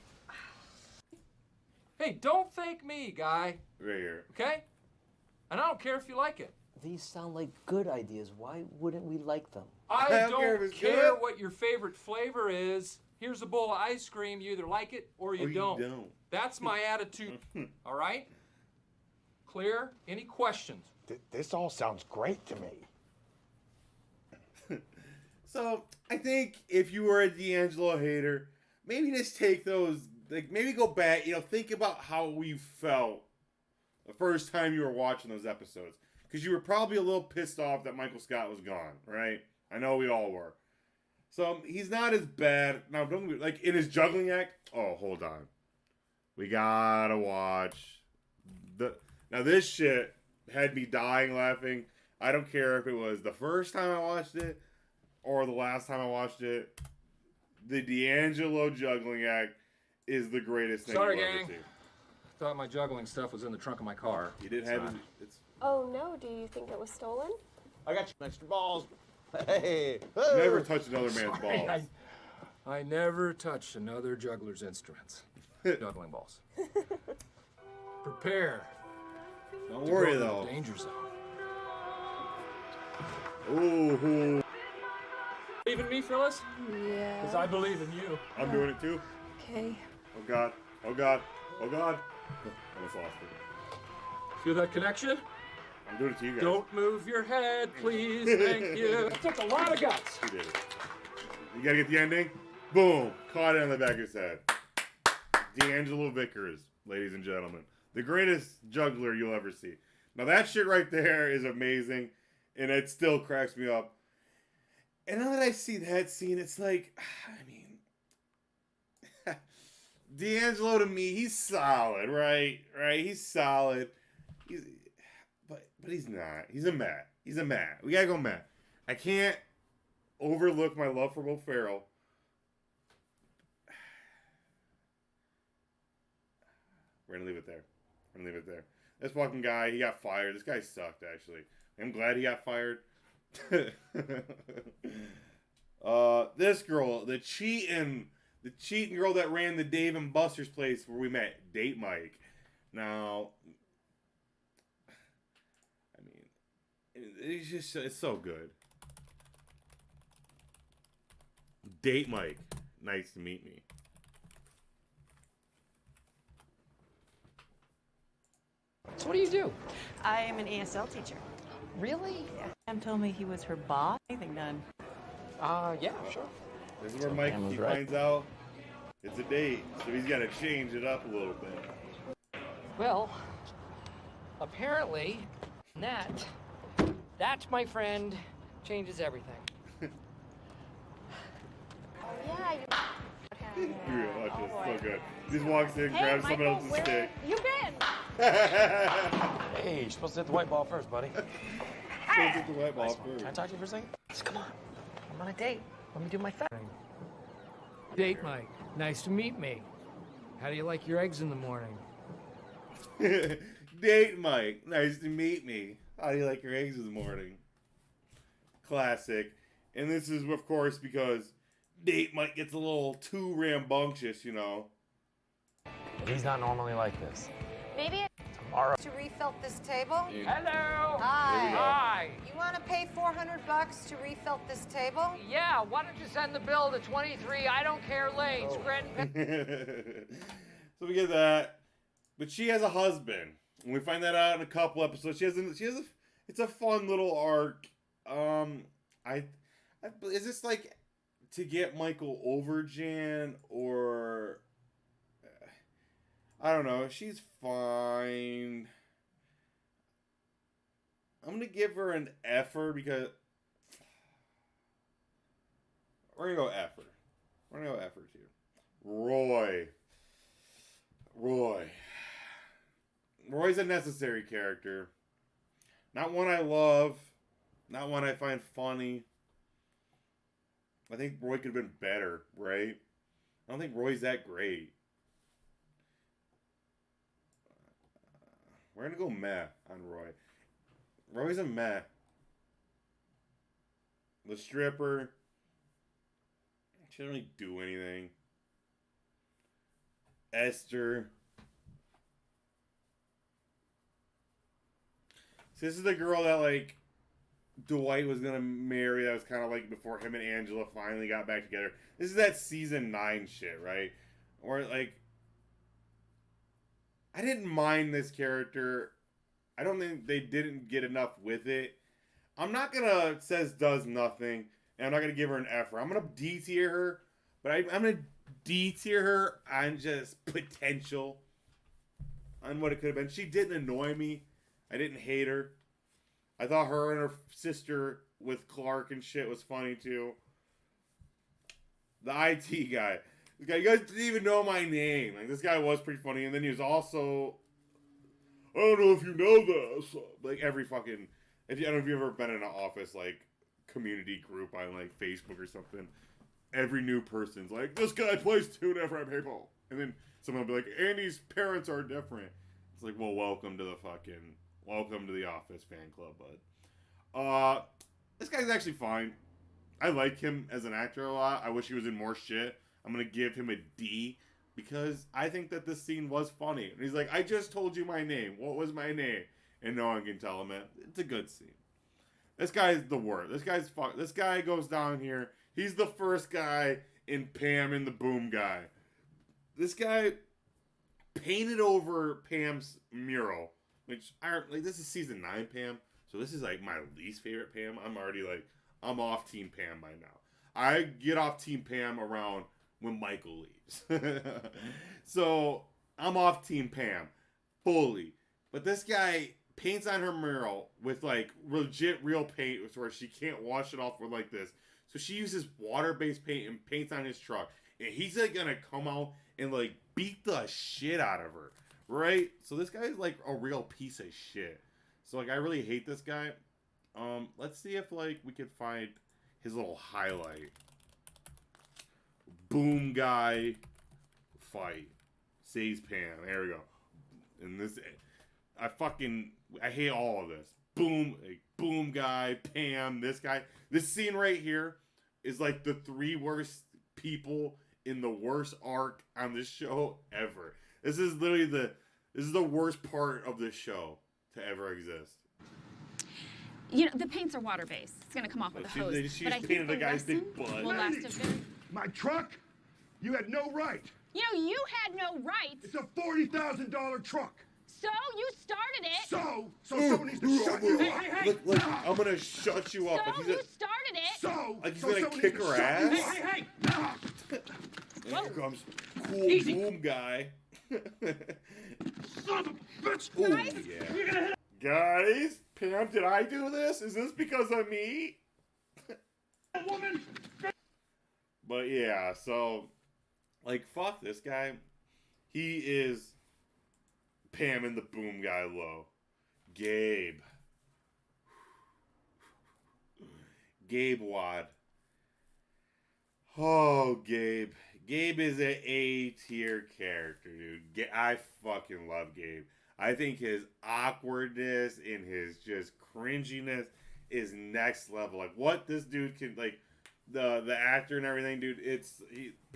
Hey, don't thank me, guy. Right here. Okay? And I don't care if you like it. These sound like good ideas. Why wouldn't we like them? I don't don't care if it's care good. what your favorite flavor is. Here's a bowl of ice cream. You either like it or you don't. That's my attitude. All right? Clear? Any questions? This all sounds great to me. So, I think if you were a D'Angelo hater, maybe just take those, like, maybe go back, think about how we felt the first time you were watching those episodes. Because you were probably a little pissed off that Michael Scott was gone, right? I know we all were. So, he's not as bad. Now, don't like, in his juggling act, oh, hold on. We gotta watch. Now, this shit had me dying laughing. I don't care if it was the first time I watched it or the last time I watched it. The D'Angelo juggling act is the greatest thing Sorry, you'll ever gang. see. Thought my juggling stuff was in the trunk of my car. You didn't have it. It's Oh no, do you think it was stolen? I got some extra balls. Hey. never touch another man's balls. I never touch another juggler's instruments. Juggling balls. Prepare. Don't to worry go to though. the danger zone. Ooh. Believe in me, Phyllis? Yeah. Because I believe in you. I'm doing it too. Okay. Oh God. Oh God. Oh God. Almost lost it. Feel that connection? I'm doing it to you guys. Don't move your head, please. Thank you. That took a lot of guts. You did it. You gotta get the ending. Boom. Caught it on the back of his head. D'Angelo Vickers, ladies and gentlemen. The greatest juggler you'll ever see. Now that shit right there is amazing. And it still cracks me up. And now that I see that scene, it's like, I mean, D'Angelo to me, he's solid, right? Right? He's solid. But he's not. He's a Matt. He's a Matt. We gotta go Matt. I can't overlook my love for Will Ferrell. We're gonna leave it there. We're gonna leave it there. This fucking guy, he got fired. This guy sucked, actually. I'm glad he got fired. This girl, the cheating girl that ran the Dave and Buster's place where we met, Date Mike. Now, I mean, it's so good. Date Mike, nice to meet me. So what do you do? I am an ESL teacher. Really? Yeah. Sam told me he was her boss. Anything done? Yeah, sure. This is where Mike finds out it's a date, so he's got to change it up a little bit. Well, apparently, that, my friend, changes everything. Yeah, Watch this, so good. He just walks in, grabs someone else's stick. You been? Hey, you're supposed to hit the white ball first, buddy. Supposed to hit the white ball first. Can I talk to you for a second? Come on. I'm on a date. Let me do my thing. Date Mike. Nice to meet me. How do you like your eggs in the morning? Date Mike. Nice to meet me. How do you like your eggs in the morning? Classic. And this is, of course, because Date Mike gets a little too rambunctious, you know. He's not normally like this. Maybe Tomorrow. To refill this table? Hello. Hi. Hi. You want to pay $400 to refill this table? Yeah, why don't you send the bill to 23 I don't care lanes, Scranton. So we get that. But she has a husband. And we find that out in a couple episodes. It's a fun little arc. Is this like to get Michael over Jan, or I don't know. She's fine. I'm gonna give her an effort because we're gonna go effort. We're gonna go effort here. Roy's a necessary character. Not one I love. Not one I find funny. I think Roy could have been better, right? I don't think Roy's that great. We're gonna go meh on Roy. Roy's a meh. The stripper, she doesn't really do anything. Esther. So this is the girl that, like, Dwight was gonna marry. That was kind of like before him and Angela finally got back together. This is that season 9 shit, right? Or, like, I didn't mind this character. I don't think they didn't get enough with it. I'm not gonna says does nothing, and I'm not gonna give her an effort. I'm gonna D tier her, but I'm gonna D tier her on just potential, on what it could have been. She didn't annoy me. I didn't hate her. I thought her and her sister with Clark and shit was funny too. The IT guy. This guy, you guys didn't even know my name. Like, this guy was pretty funny, and then he was also, I don't know if you know this. Like, every fucking, I don't know if you've ever been in an office, like, community group on, like, Facebook or something. Every new person's like, this guy plays 2 different people. And then someone will be like, Andy's parents are different. It's like, well, welcome to the Office fan club, bud. This guy's actually fine. I like him as an actor a lot. I wish he was in more shit. I'm going to give him a D because I think that this scene was funny. And he's like, I just told you my name. What was my name? And no one can tell him it. It's a good scene. This guy's the worst. This guy goes down here. He's the first guy in Pam and the Boom Guy. This guy painted over Pam's mural which this is season 9 Pam, so this is like my least favorite Pam. I'm already like, I'm off Team Pam by now. I get off Team Pam around when Michael leaves. So I'm off Team Pam fully. But this guy paints on her mural with like legit real paint where she can't wash it off with like this. So she uses water-based paint and paints on his truck. And he's like gonna come out and like beat the shit out of her. Right? So this guy's like a real piece of shit. So like I really hate this guy. Let's see if like we could find his little highlight. Boom guy fight. Saves Pam. There we go. And this I hate all of this. Boom, like, boom guy, Pam, this guy. This scene right here is like the 3 worst people in the worst arc on this show ever. This is literally the worst part of this show to ever exist. You know, the paints are water-based. It's gonna come off with a hose. She's painted the guy's big butt. Will last a bit. My truck? You had no right. You know, you had no right. It's a $40,000 truck. So you started it. So someone needs to shut you up. Hey. Look, I'm gonna shut you up. So you started it. So like he's gonna kick her ass. Hey. And here comes cool Easy. boom guy. Son of a bitch. Ooh, yeah. Guys, Pam, did I do this? Is this because of me? Woman. But yeah, so like fuck this guy. He is Pam and the boom guy low. Gabe Wad. Oh, Gabe. Gabe is an A-tier character, dude. I fucking love Gabe. I think his awkwardness and his just cringiness is next level. Like, what this dude can, like, the actor and everything, dude, it's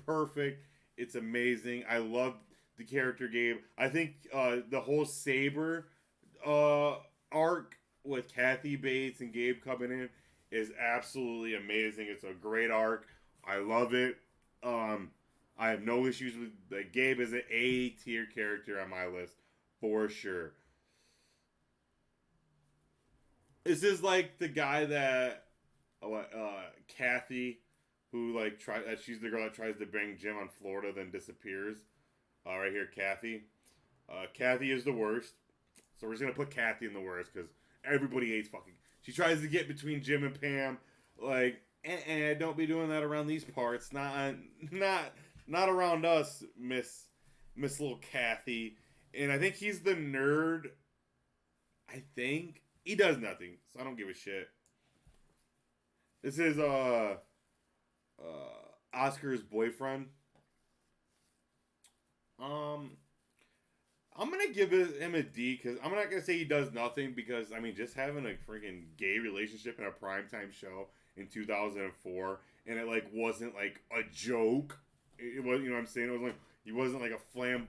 perfect. It's amazing. I love the character Gabe. I think the whole Saber arc with Kathy Bates and Gabe coming in is absolutely amazing. It's a great arc. I love it. I have no issues with Gabe is an A-tier character on my list for sure. This is like the guy that Kathy, who like she's the girl that tries to bang Jim on Florida then disappears. Right here, Kathy. Kathy is the worst. So we're just gonna put Kathy in the worst because everybody hates fucking. She tries to get between Jim and Pam. Like, don't be doing that around these parts. Not around us, Miss Little Kathy. And I think he's the nerd. I think he does nothing, so I don't give a shit. This is Oscar's boyfriend. I'm gonna give him a D because I'm not gonna say he does nothing because I mean just having a freaking gay relationship in a primetime show in 2004 and it like wasn't like a joke. It was, you know what I'm saying? It was like he wasn't like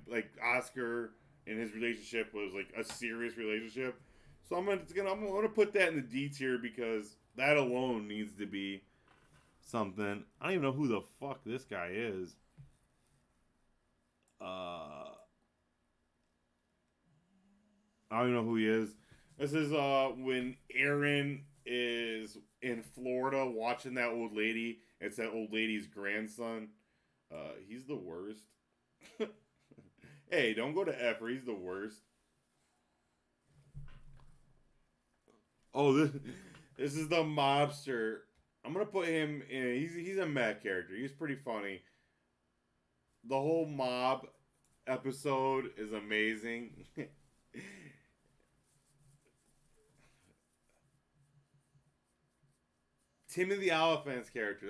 like Oscar and his relationship was like a serious relationship. So I'm gonna put that in the D tier because that alone needs to be something. I don't even know who the fuck this guy is. I don't even know who he is. This is when Aaron is in Florida watching that old lady. It's that old lady's grandson. He's the worst. Hey, don't go to Effer. He's the worst. Oh, this is the mobster. I'm gonna put him in. He's a meh character. He's pretty funny. The whole mob episode is amazing. Timmy the Elephant's character.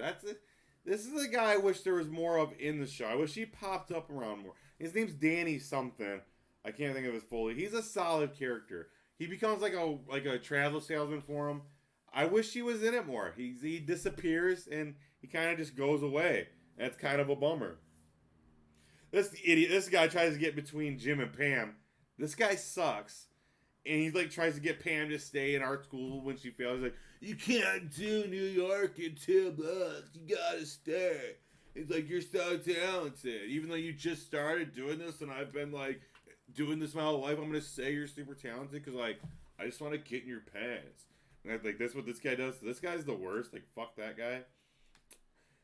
This is a guy I wish there was more of in the show. I wish he popped up around more. His name's Danny something. I can't think of his full. He's a solid character. He becomes like a travel salesman for him. I wish he was in it more. He disappears and he kind of just goes away. That's kind of a bummer. This guy tries to get between Jim and Pam. This guy sucks. And he like tries to get Pam to stay in art school when she fails. He's like, you can't do New York in 2 months. You gotta stay. It's like, you're so talented. Even though you just started doing this and I've been like doing this my whole life. I'm gonna say you're super talented because like I just want to get in your pants. And like that's what this guy does. This guy's the worst. Like fuck that guy.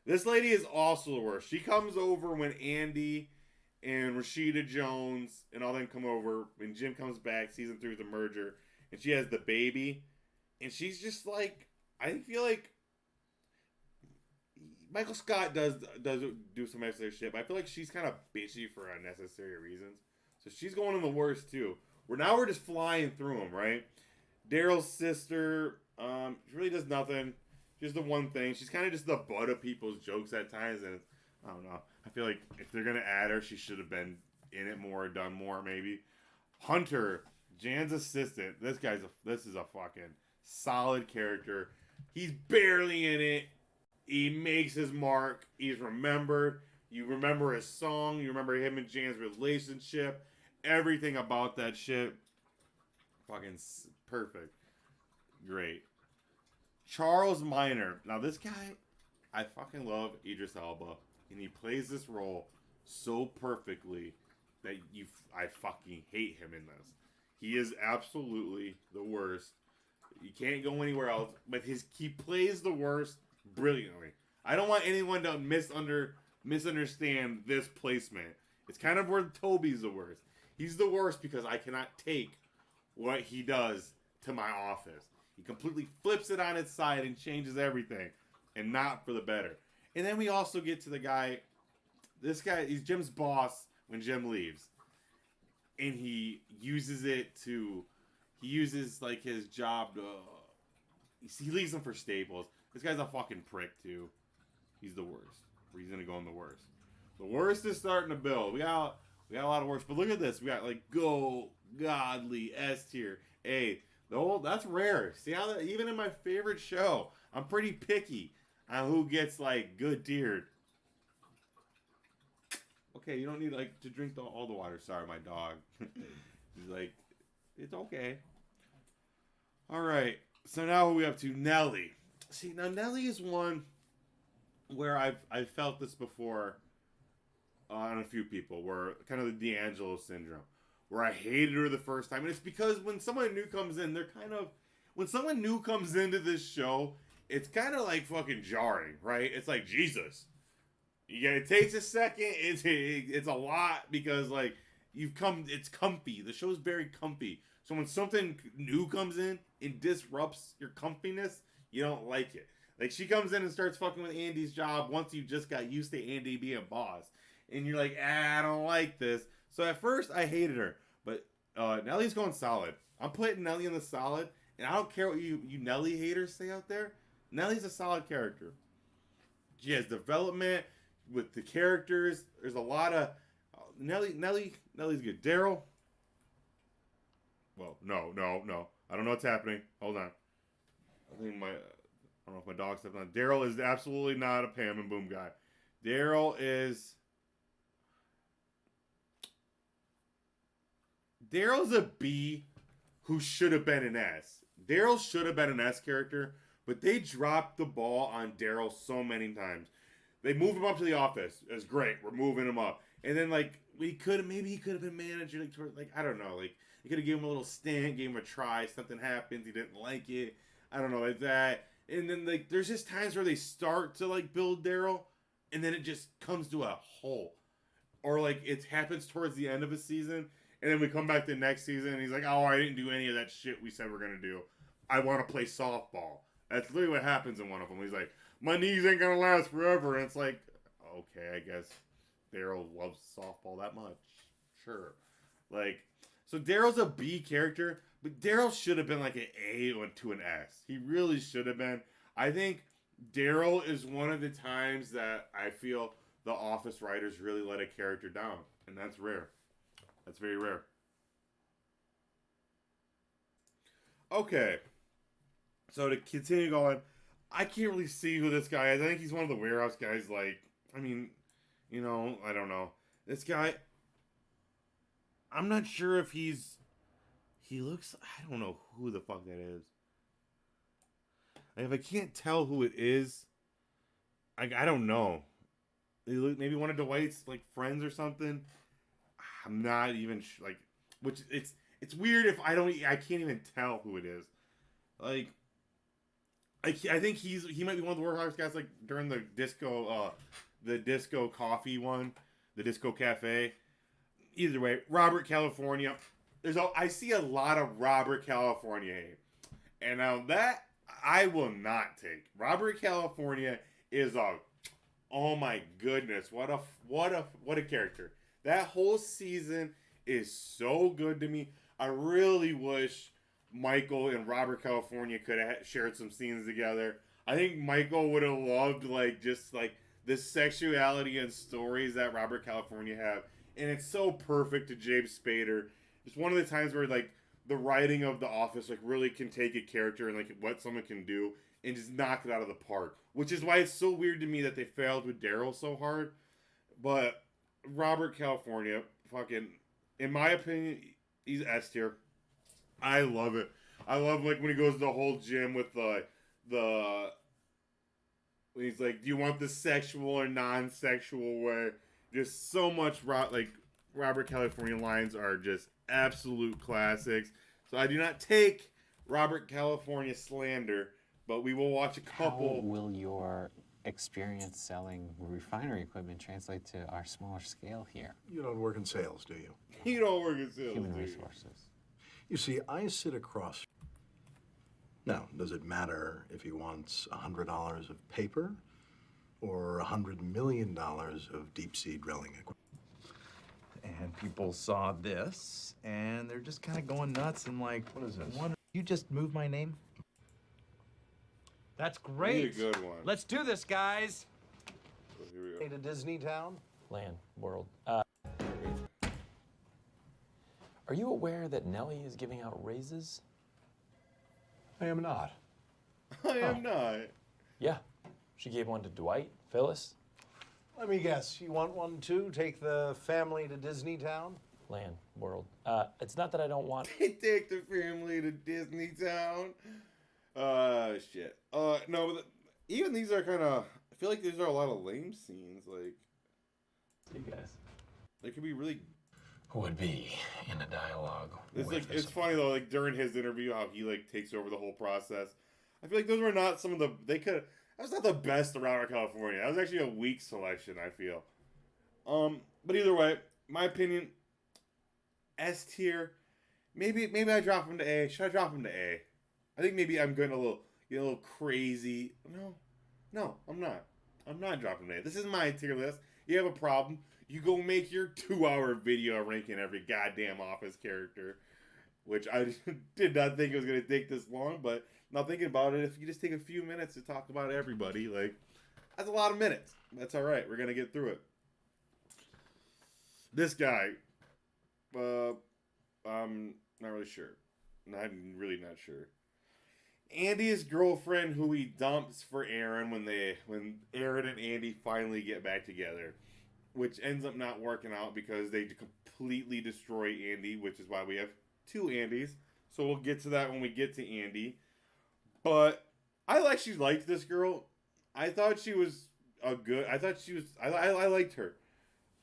This lady is also the worst. She comes over when Andy and Rashida Jones and all them come over, and Jim comes back, season 3 with the merger, and she has the baby, and she's just like, I feel like Michael Scott does do some necessary shit, but I feel like she's kind of bitchy for unnecessary reasons. So she's going in the worst too. We're just flying through them, right? Daryl's sister, she really does nothing. Just the one thing. She's kind of just the butt of people's jokes at times, and I don't know. I feel like if they're gonna add her, she should have been in it more, done more, maybe. Hunter, Jan's assistant. This is a fucking solid character. He's barely in it. He makes his mark. He's remembered. You remember his song. You remember him and Jan's relationship. Everything about that shit. Fucking perfect. Great. Charles Minor. Now this guy, I fucking love Idris Elba. And he plays this role so perfectly that I fucking hate him in this. He is absolutely the worst. You can't go anywhere else. But he plays the worst brilliantly. I don't want anyone to misunderstand this placement. It's kind of where Toby's the worst. He's the worst because I cannot take what he does to my office. He completely flips it on its side and changes everything. And not for the better. And then we also get to the guy. This guy, he's Jim's boss when Jim leaves. And he uses like his job to... He leaves him for Staples. This guy's a fucking prick too. He's the worst. He's gonna go in the worst. The worst is starting to build. We got a lot of worst. But look at this. We got like godly S tier. A. That's rare. See how that, even in my favorite show, I'm pretty picky on who gets like good tiered. Okay, you don't need like to drink all the water. Sorry, my dog. He's like, it's okay. All right. So now what are we up to? Nellie. See, now Nellie is one where I've felt this before on a few people, where kind of the D'Angelo syndrome, where I hated her the first time. And it's because when someone new comes in, when someone new comes into this show, it's kind of like fucking jarring, right? It's like, Jesus. Yeah, it takes a second. It's a lot because like it's comfy. The show's very comfy. So when something new comes in and disrupts your comfiness, you don't like it. Like she comes in and starts fucking with Andy's job once you just got used to Andy being boss. And you're like, I don't like this. So at first I hated her. But Nellie's going solid. I'm putting Nellie in the solid. And I don't care what you Nellie haters say out there. Nellie's a solid character. She has development with the characters. There's a lot of... Nellie's good. Daryl? Well, no. I don't know what's happening. Hold on. I don't know if my dog stepped on. Daryl is absolutely not a Pam and Boom guy. Daryl's a B who should have been an S. Daryl should have been an S character, but they dropped the ball on Daryl so many times. They moved him up to the office. It's great. We're moving him up. And then like maybe he could have been manager like I don't know, like you could have given him a little stint, gave him a try, something happens, he didn't like it. I don't know, like that. And then like there's just times where they start to like build Daryl and then it just comes to a halt. Or like it happens towards the end of a season and then we come back the next season and he's like, "Oh, I didn't do any of that shit we said we're going to do. I want to play softball." That's literally what happens in one of them. He's like, "My knees ain't going to last forever." And it's like, okay, I guess Daryl loves softball that much. Sure. Like, so Daryl's a B character, but Daryl should have been like an A to an S. He really should have been. I think Daryl is one of the times that I feel the Office writers really let a character down. And that's rare. That's very rare. Okay. So to continue going, I can't really see who this guy is. I think he's one of the warehouse guys. Like, I mean, you know, I don't know. This guy, I'm not sure if he looks, I don't know who the fuck that is. Like, if I can't tell who it is, I don't know. They look maybe one of Dwight's like friends or something. I'm not even like which it's weird if I can't even tell who it is. Like, I think he might be one of the workhorse guys, like during the disco coffee one, the disco cafe. Either way, Robert California. I see a lot of Robert California hate, and now that I will not take. Robert California is oh my goodness, what a character. That whole season is so good to me. I really wish Michael and Robert California could have shared some scenes together. I think Michael would have loved just the sexuality and stories that Robert California have, and it's so perfect to James Spader. It's one of the times where the writing of The Office really can take a character and what someone can do and just knock it out of the park. Which is why it's so weird to me that they failed with Daryl so hard. But Robert California, fucking, in my opinion, he's S tier. I love it. I love when he goes to the whole gym with the when he's like, do you want the sexual or non-sexual way? Just so much Robert California lines are just absolute classics. So I do not take Robert California slander, but we will watch a couple. How will your experience selling refinery equipment translate to our smaller scale here? You don't work in sales, do you? You don't work in sales. Human resources. You see, I sit across. Now, does it matter if he wants $100 of paper or $100 million of deep sea drilling equipment? And people saw this, and they're just kind of going nuts and like, what is this? You just moved my name? That's great. Be a good one. Let's do this, guys. So here we go. To Disney Town? Land, world. Are you aware that Nellie is giving out raises? I am not. I am not. Yeah. She gave one to Dwight, Phyllis. Let me guess. You want one too? Take the family to Disney Town? Land, world. It's not that I don't want. Take the family to Disney Town. Shit. No, but even these are kind of. I feel like these are a lot of lame scenes. Like, you guys. They could be really. Would be in a dialogue. It's funny though. During his interview, how he takes over the whole process. I feel like those were not some of the. That was not the best around California. That was actually a weak selection, I feel. But either way, my opinion, S tier. Maybe I drop him to A. Should I drop him to A? I think maybe I'm going a little crazy. No, I'm not. I'm not dropping him to A. This is my tier list. You have a problem, you go make your 2-hour video ranking every goddamn Office character, which I did not think it was going to take this long, but now thinking about it, if you just take a few minutes to talk about everybody, that's a lot of minutes. That's all right. We're going to get through it. This guy, I'm not really sure. I'm really not sure. Andy's girlfriend, who he dumps for Aaron when Aaron and Andy finally get back together, which ends up not working out because they completely destroy Andy, which is why we have 2 Andys. So we'll get to that when we get to Andy. But I actually liked this girl. I thought she was I liked her.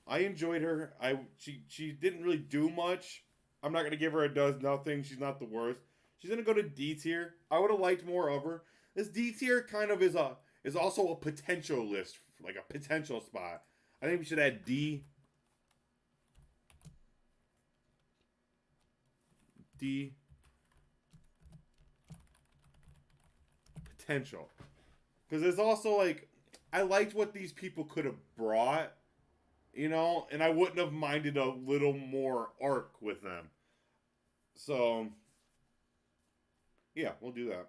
I enjoyed her. She didn't really do much. I'm not gonna give her a does nothing. She's not the worst. She's gonna go to D tier. I would have liked more of her. This D tier kind of is also a potential list, like a potential spot. I think we should add D. Potential. Because there's also I liked what these people could have brought, and I wouldn't have minded a little more arc with them. So, yeah, we'll do that.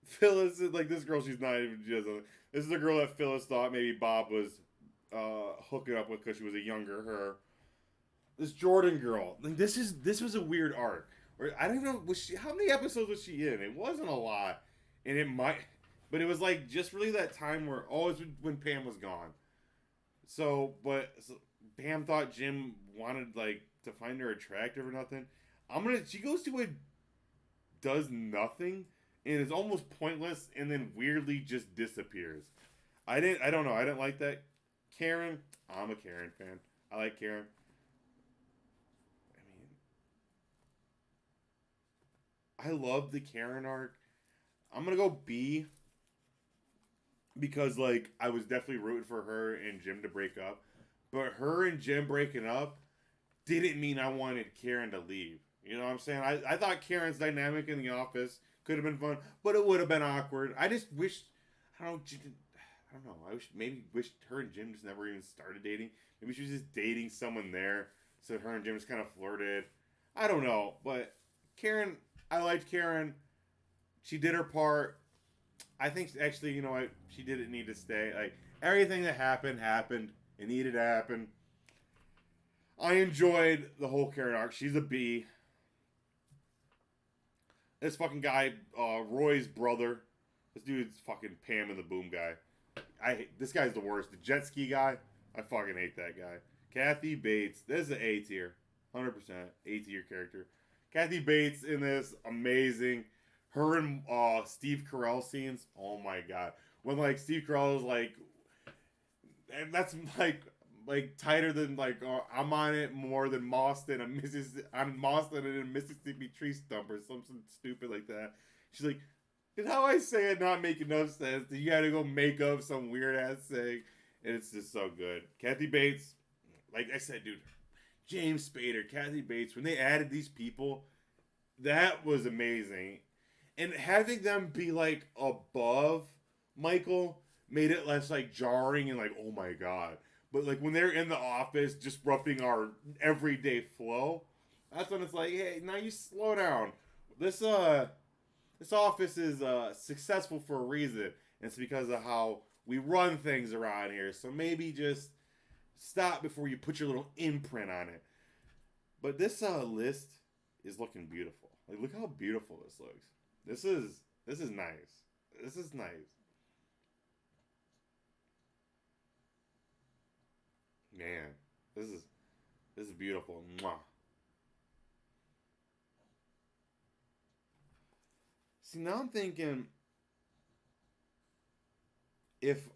Phyllis is this girl. She's not even just. This is the girl that Phyllis thought maybe Bob was hooking up with because she was a younger her. This Jordan girl. This was a weird arc. I don't know. How many episodes was she in? It wasn't a lot, and it might, but it was just really that time where it's when Pam was gone. So Pam thought Jim wanted to find her attractive or nothing. She goes to a does nothing and is almost pointless and then weirdly just disappears. I don't know. I didn't like that. Karen, I'm a Karen fan. I like Karen. I love the Karen arc. I'm gonna go B because like I was definitely rooting for her and Jim to break up, but her and Jim breaking up didn't mean I wanted Karen to leave. You know what I'm saying? I thought Karen's dynamic in the office could have been fun, but it would have been awkward. I just wished I don't know. Maybe wished her and Jim just never even started dating. Maybe she was just dating someone there, so her and Jim just kind of flirted. I don't know, but Karen, I liked Karen. She did her part. I think actually, you know what? She didn't need to stay. Like everything that happened. It needed to happen. I enjoyed the whole Karen arc. She's a B. This fucking guy, Roy's brother. This dude's fucking Pam and the Boom guy. This guy's the worst. The jet ski guy. I fucking hate that guy. Kathy Bates. This is an A tier. 100% A tier character. Kathy Bates in this, amazing. Her and Steve Carell scenes, oh my god. When like Steve Carell is like, and that's like tighter than like I'm on it more than Boston. I'm Boston and a Mississippi tree stump or something stupid like that. She's like, did how I say it not make enough sense? You gotta go make up some weird ass thing, and it's just so good. Kathy Bates, like I said, dude, James Spader, Kathy Bates, when they added these people, that was amazing. And having them be like above Michael made it less like jarring and like, oh my god. But like when they're in the office disrupting our everyday flow, that's when it's like, hey, now you slow down. This office is successful for a reason. And it's because of how we run things around here. So maybe just stop before you put your little imprint on it. But this list is looking beautiful. Like look how beautiful this looks. This is nice. This is nice. Man, this is beautiful. Mwah. See, now I'm thinking if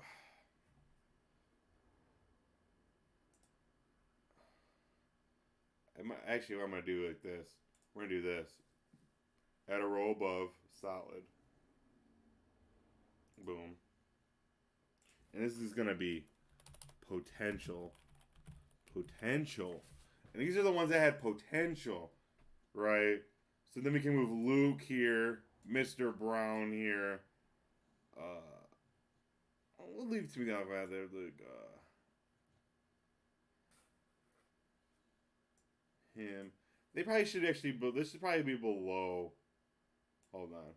actually what I'm gonna do like this. We're gonna do this. Add a row above, solid. Boom. And this is gonna be potential. Potential. And these are the ones that had potential, right? So then we can move Luke here, Mr. Brown here. We'll leave it to me now rather. Him. They probably should actually, but this should probably be below. Hold on.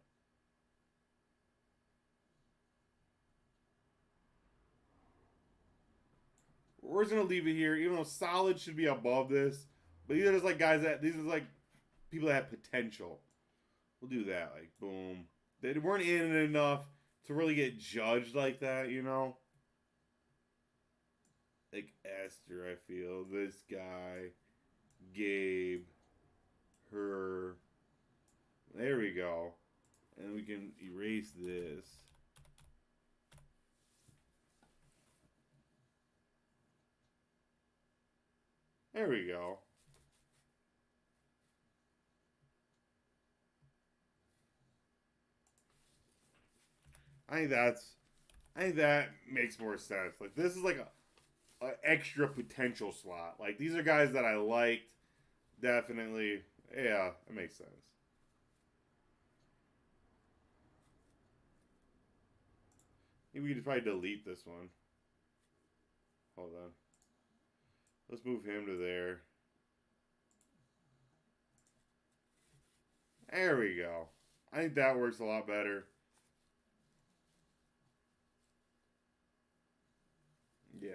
We're just gonna leave it here, even though solid should be above this. But these are just like guys these are like people that have potential. We'll do that, like boom. They weren't in it enough to really get judged like that, you know. Like Esther, I feel this guy, Gabe, her. There we go, and we can erase this. There we go. I think that makes more sense. Like this is like a extra potential slot. Like these are guys that I liked. Definitely. Yeah, it makes sense. Maybe we could probably delete this one. Hold on. Let's move him to there. There we go. I think that works a lot better. Yeah.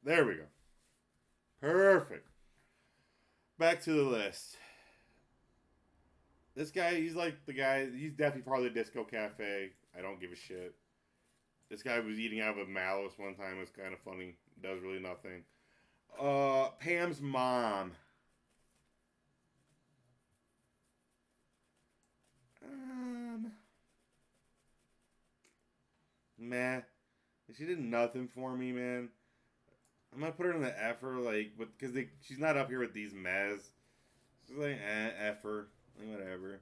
There we go. Perfect. Back to the list. This guy, he's like the guy, he's definitely part of the Disco Cafe. I don't give a shit. This guy was eating out of a malice one time. It was kind of funny. Does really nothing. Pam's mom. Meh. She did nothing for me, man. I'm gonna put her in the effer, like, because she's not up here with these mez. She's like, effer, like, whatever.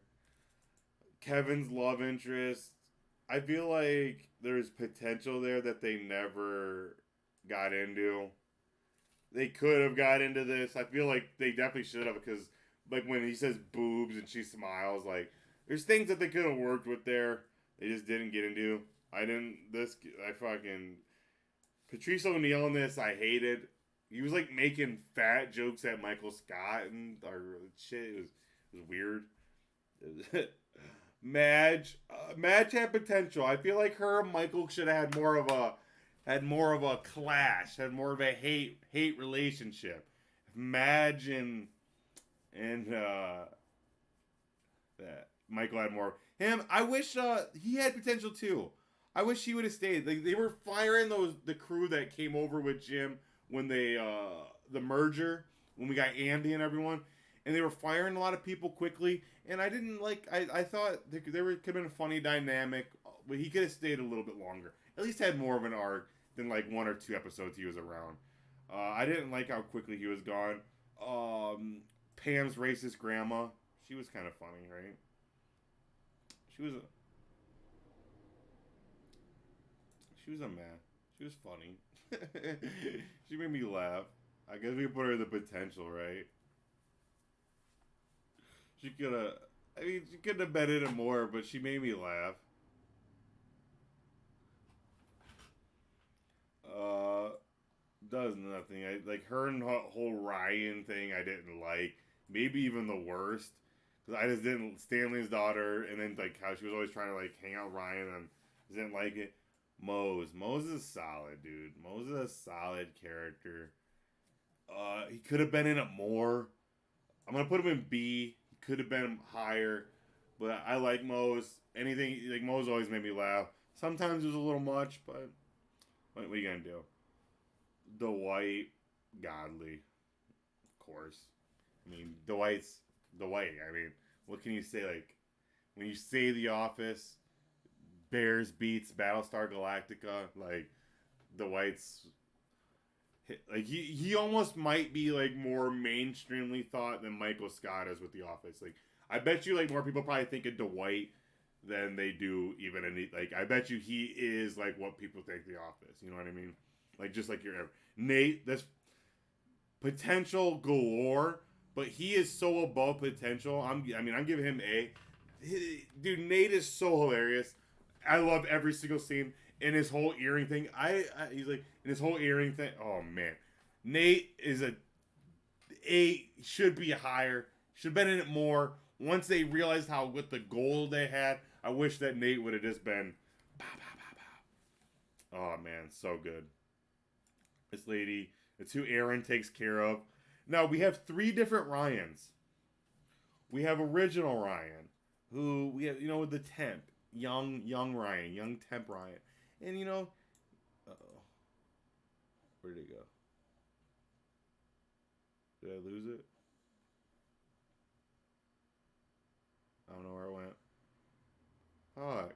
Kevin's love interest. I feel like there's potential there that they never got into. They could have got into this. I feel like they definitely should have, because like when he says boobs and she smiles, like there's things that they could have worked with there. They just didn't get into. I fucking Patrice O'Neal in this I hated. He was like making fat jokes at Michael Scott and or shit. It was weird. Madge had potential. I feel like her and Michael should have had more of a clash, had more of a hate relationship. Madge and that Michael had more. Him, I wish he had potential too. I wish he would have stayed. Like they were firing the crew that came over with Jim when they the merger, when we got Andy and everyone, and they were firing a lot of people quickly. And I didn't like. I thought there could have been a funny dynamic, but he could have stayed a little bit longer. At least had more of an arc than like 1 or 2 episodes he was around. I didn't like how quickly he was gone. Pam's racist grandma, she was kind of funny, right? She was a man. She was funny. She made me laugh. I guess we put her in the potential, right? She could have been in it more, but she made me laugh. Does nothing. I like her and her whole Ryan thing. I didn't like. Maybe even the worst, because I just didn't. Stanley's daughter, and then like how she was always trying to like hang out with Ryan, and didn't like it. Mose is solid, dude. Mose is a solid character. He could have been in it more. I'm gonna put him in B. He could have been higher, but I like Mose. Anything like Mose always made me laugh. Sometimes it was a little much, but what are you gonna do? Dwight, godly, of course. I mean, Dwight's Dwight. I mean, what can you say? Like when you say The Office, Bears beats Battlestar Galactica. Like Dwight's, like he almost might be like more mainstreamly thought than Michael Scott is with The Office. Like I bet you like more people probably think of Dwight than they do even any. Like I bet you he is like what people think The Office. You know what I mean? Like just like your Nate. That's potential galore, but he is so above potential. I'm giving him A. Dude, Nate is so hilarious. I love every single scene. In his whole earring thing, he's like in his whole earring thing. Oh man, Nate is should be higher. Should have been in it more. Once they realized how with the goal they had, I wish that Nate would have just been. Pow, pow, pow, pow. Oh man, so good. This lady, it's who Aaron takes care of. Now we have 3 different Ryans. We have original Ryan, who we have, with the temp, young Ryan, young temp Ryan. And uh-oh. Where did it go? Did I lose it? I don't know where it went. Fuck.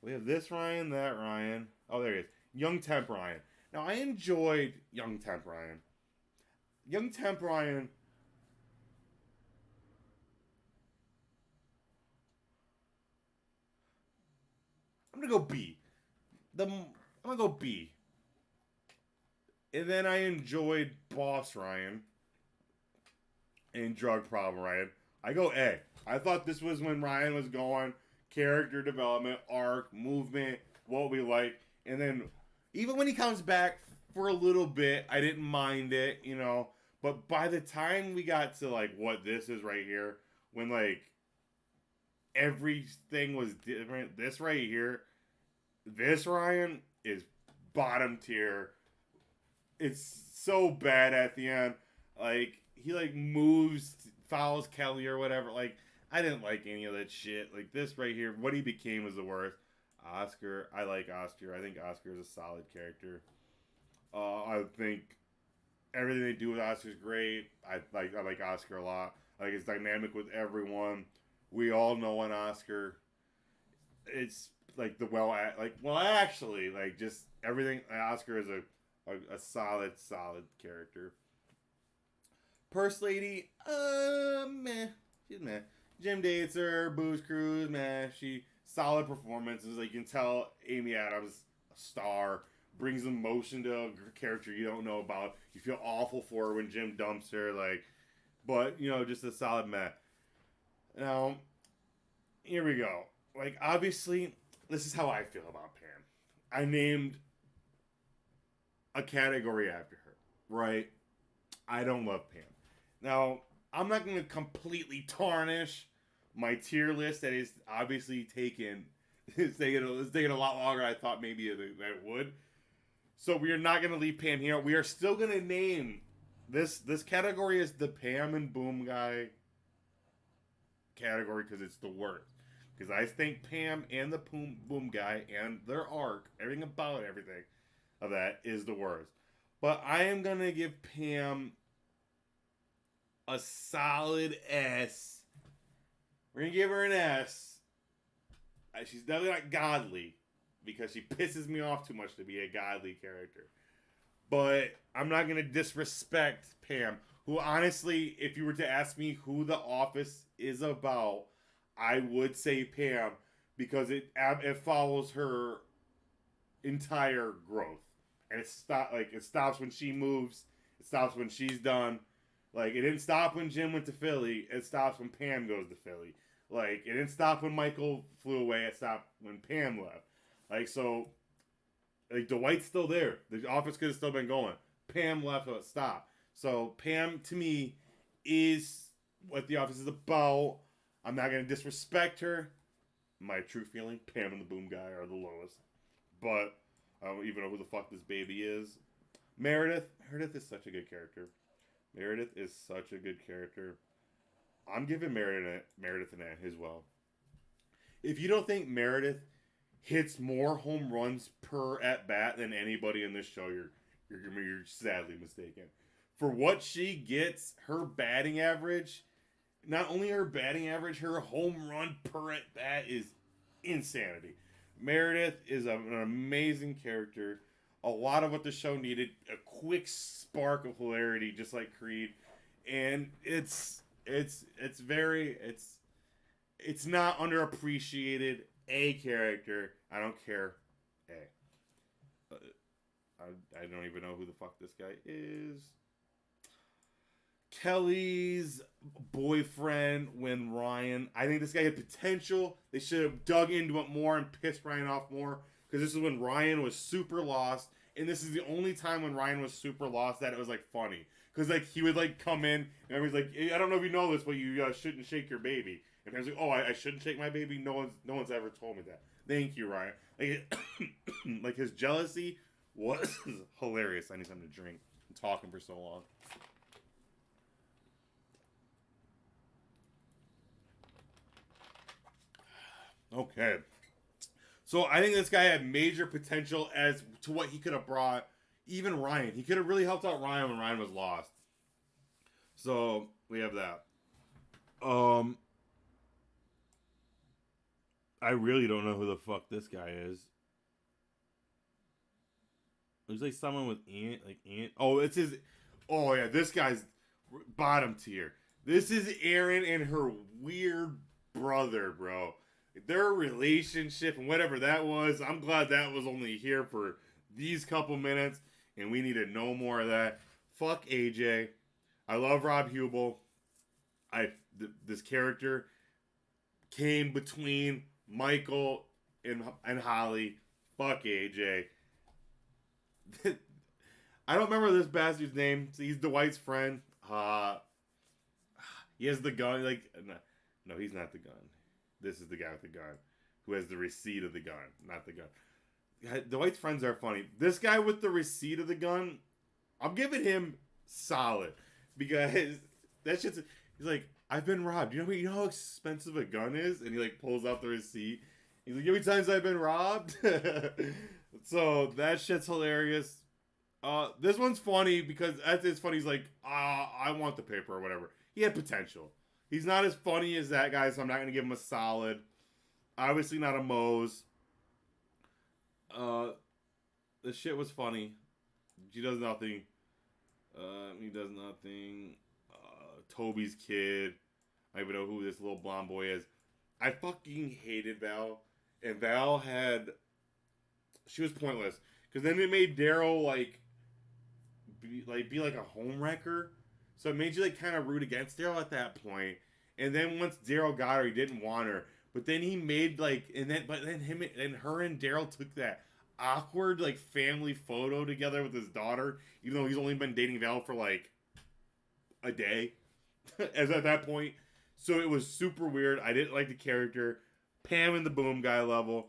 We have this Ryan, that Ryan. Oh, there he is. Young temp Ryan. Now, I enjoyed young temp Ryan. Young temp Ryan... I'm gonna go B. I'm gonna go B. And then I enjoyed Boss Ryan and Drug Problem Ryan. I go A. I thought this was when Ryan was going character development, arc, movement, what we like. And then even when he comes back for a little bit, I didn't mind it, But by the time we got to like what this is right here, when like everything was different. This right here, this Ryan is bottom tier. It's so bad at the end. Like he like moves, fouls Kelly or whatever. Like I didn't like any of that shit. Like this right here, what he became was the worst. Oscar, I like Oscar. I think Oscar is a solid character. I think everything they do with Oscar is great. I like Oscar a lot. I like his dynamic with everyone. We all know an Oscar. It's like actually, like just everything. Oscar is a solid character. Purse Lady, meh. She's meh. Jim dates her, Booze Cruise, meh. She solid performances. Like you can tell Amy Adams, a star, brings emotion to a character you don't know about. You feel awful for her when Jim dumps her, like, but just a solid meh. Now, here we go. Like, obviously, this is how I feel about Pam. I named a category after her, right? I don't love Pam. Now, I'm not going to completely tarnish my tier list that is obviously taken. It's taking a lot longer than I thought maybe that it would. So we are not going to leave Pam here. We are still going to name this category as the Pam and Boom Guy category because it's the worst. Because I think Pam and the Boom Guy and their arc, everything about everything of that is the worst. But I am going to give Pam a solid S. We're going to give her an S. She's definitely not godly because she pisses me off too much to be a godly character. But I'm not going to disrespect Pam, who honestly, if you were to ask me who The Office is about, I would say Pam because it follows her entire growth. And it stops when she moves. It stops when she's done. Like, it didn't stop when Jim went to Philly. It stops when Pam goes to Philly. Like, it didn't stop when Michael flew away. It stopped when Pam left. Like, so, like, Dwight's still there. The Office could have still been going. Pam left, so it stopped. So, Pam, to me, is what The Office is about. I'm not going to disrespect her. My true feeling, Pam and the Boom Guy are the lowest. But I don't even know who the fuck this baby is. Meredith is such a good character. Meredith is such a good character. I'm giving Meredith an A as well. If you don't think Meredith hits more home runs per at bat than anybody in this show, you're sadly mistaken. For what she gets, her batting average, not only her batting average, her home run per at bat is insanity. Meredith is an amazing character. A lot of what the show needed, a quick spark of hilarity, just like Creed, and it's not underappreciated. A character, I don't care. I don't even know who the fuck this guy is. Kelly's boyfriend when Ryan. I think this guy had potential. They should have dug into it more and pissed Ryan off more. Because this is when Ryan was super lost. And this is the only time when Ryan was super lost that it was, like, funny. Because, like, he would, like, come in and everybody's like, I don't know if you know this, but you shouldn't shake your baby. And I was like, oh, I shouldn't shake my baby? No one's ever told me that. Thank you, Ryan. Like, like his jealousy was hilarious. I need something to drink. I'm talking for so long. Okay. So I think this guy had major potential as to what he could have brought. Even Ryan. He could have really helped out Ryan when Ryan was lost. So we have that. I really don't know who the fuck this guy is. Looks like someone with Ant. Oh, it's his. Oh yeah, this guy's bottom tier. This is Erin and her weird brother, bro. Their relationship and whatever that was, I'm glad that was only here for these couple minutes, and we need to know more of that. Fuck AJ. I love Rob Hubel. This character came between Michael and Holly. Fuck AJ. I don't remember this bastard's name. He's Dwight's friend. He has the gun. No, he's not the gun. This is the guy with the gun, who has the receipt of the gun, not the gun. Dwight's friends are funny. This guy with the receipt of the gun, I'm giving him solid because that shit's. He's like, I've been robbed. You know how expensive a gun is? And he like pulls out the receipt. He's like, how many times I've been robbed? So that shit's hilarious. This one's funny because it's funny. He's like, I want the paper or whatever. He had potential. He's not as funny as that guy, so I'm not gonna give him a solid. Obviously not a Mose. The shit was funny. She does nothing. He does nothing. Toby's kid. I don't even know who this little blonde boy is. I fucking hated Val. And Val had... She was pointless. Because then it made Daryl, be like a home wrecker. So it made you, like, kind of root against Daryl at that point. And then once Daryl got her, he didn't want her. But then he made, like... But then him and her and Daryl took that awkward, like, family photo together with his daughter. Even though he's only been dating Val for, like, a day. As at that point. So it was super weird. I didn't like the character. Pam and the Boom Guy level.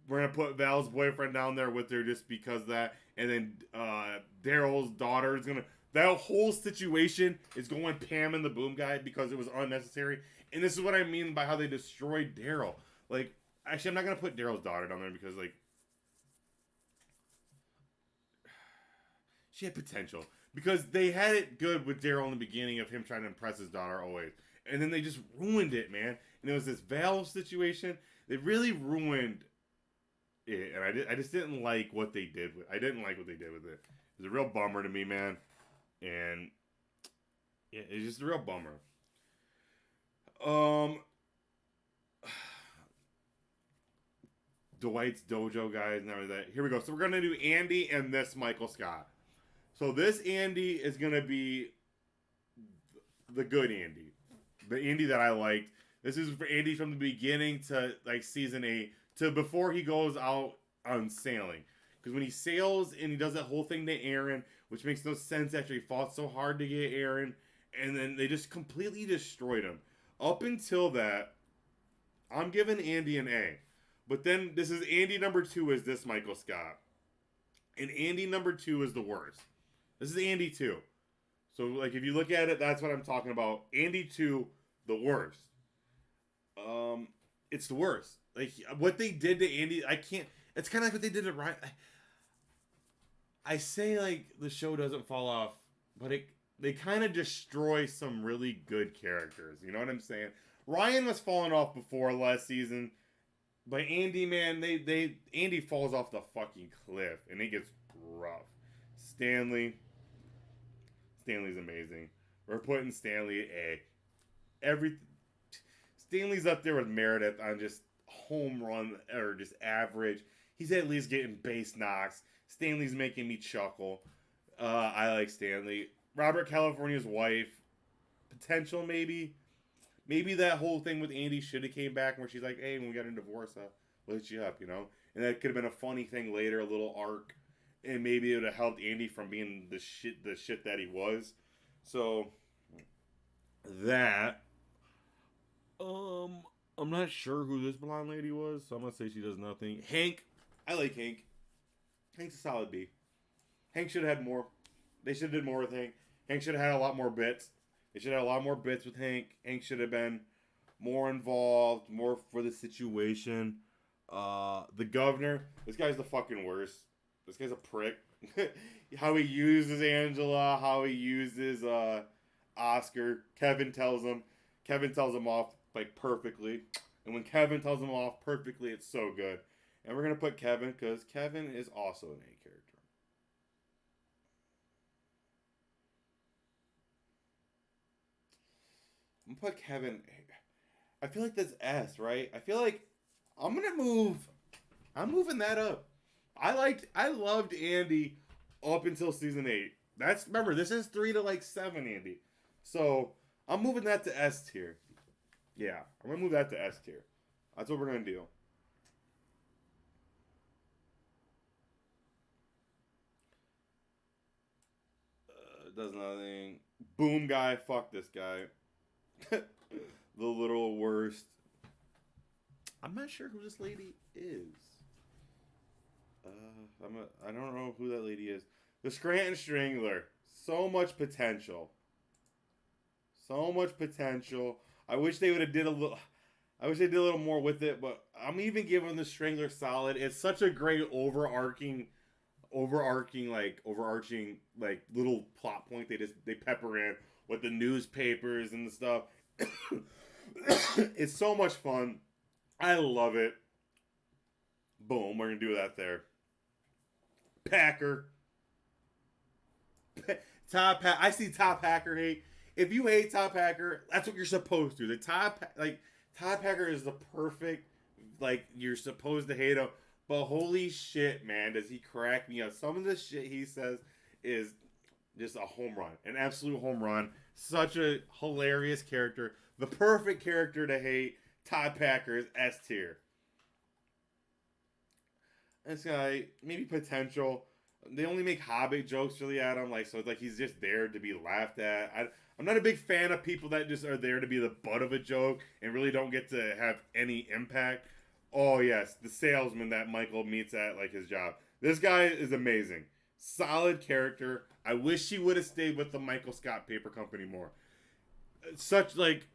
We're going to put Val's boyfriend down there with her just because of that. And then Daryl's daughter is going to... That whole situation is going Pam and the Boom Guy because it was unnecessary. And this is what I mean by how they destroyed Daryl. Like, actually, I'm not going to put Daryl's daughter down there because, like... She had potential. Because they had it good with Daryl in the beginning of him trying to impress his daughter always. And then they just ruined it, man. And it was this Val situation. They really ruined it. And I just didn't like what they did with it. I didn't like what they did with it. It was a real bummer to me, man. And yeah, it's just a real bummer. Dwight's Dojo guys and everything. Here we go. So we're gonna do Andy and this Michael Scott. So this Andy is gonna be the good Andy. The Andy that I liked. This is for Andy from the beginning to like season 8 to before he goes out on sailing. Because when he sails and he does that whole thing to Aaron, which makes no sense after he fought so hard to get Aaron, and then they just completely destroyed him. Up until that, I'm giving Andy an A. But then this is Andy number 2 is this Michael Scott. And Andy number 2 is the worst. This is Andy 2. So like if you look at it, that's what I'm talking about. Andy 2, the worst. It's the worst. Like what they did to Andy, I can't. It's kind of like what they did to Ryan. I say like the show doesn't fall off, but they kind of destroy some really good characters. You know what I'm saying? Ryan was falling off before last season, but Andy, man, Andy falls off the fucking cliff and it gets rough. Stanley's amazing. We're putting Stanley at A. Stanley's up there with Meredith on just home run or just average. He's at least getting base knocks. Stanley's making me chuckle. I like Stanley. Robert California's wife. Potential maybe. Maybe that whole thing with Andy should have came back where she's like, hey, when we got a divorce, we'll hit you up, you know? And that could have been a funny thing later, a little arc. And maybe it would have helped Andy from being the shit that he was. So that. I'm not sure who this blonde lady was, so I'm gonna say she does nothing. Hank, I like Hank. Hank's a solid B. Hank should have had more. They should have did more with Hank. Hank should have had a lot more bits. They should have had a lot more bits with Hank. Hank should have been more involved, more for the situation. The governor, this guy's the fucking worst. This guy's a prick. How he uses Angela, how he uses Oscar. Kevin tells him off like perfectly. And when Kevin tells him off perfectly, it's so good. And we're going to put Kevin because Kevin is also an A character. I'm going to put Kevin. I feel like that's S, right? I feel like I'm moving that up. I loved Andy up until season 8. Remember, this is 3 to like 7, Andy. So I'm moving that to S tier. Yeah, I'm going to move that to S tier. That's what we're going to do. Does nothing. Boom guy, fuck this guy. The little worst. I'm not sure who this lady is. I don't know who that lady is. The Scranton Strangler. So much potential. So much potential. I wish they would have did a little. I wish they did a little more with it, but I'm even giving the Strangler solid. It's such a great overarching little plot point they pepper in with the newspapers and the stuff. It's so much fun. I love it. Boom, we're gonna do that there. Packer. I see Top Hacker hate. If you hate Top Hacker, that's what you're supposed to. Top Hacker is the perfect, like, you're supposed to hate him. But holy shit, man, does he crack me up. Some of the shit he says is just a home run. An absolute home run. Such a hilarious character. The perfect character to hate. Top Hacker is S tier. This guy, maybe potential. They only make Hobbit jokes really at him, like, so it's like he's just there to be laughed at. I'm not a big fan of people that just are there to be the butt of a joke and really don't get to have any impact. Oh yes, the salesman that Michael meets at like his job. This guy is amazing. Solid character. I wish he would have stayed with the Michael Scott Paper Company more. Such like,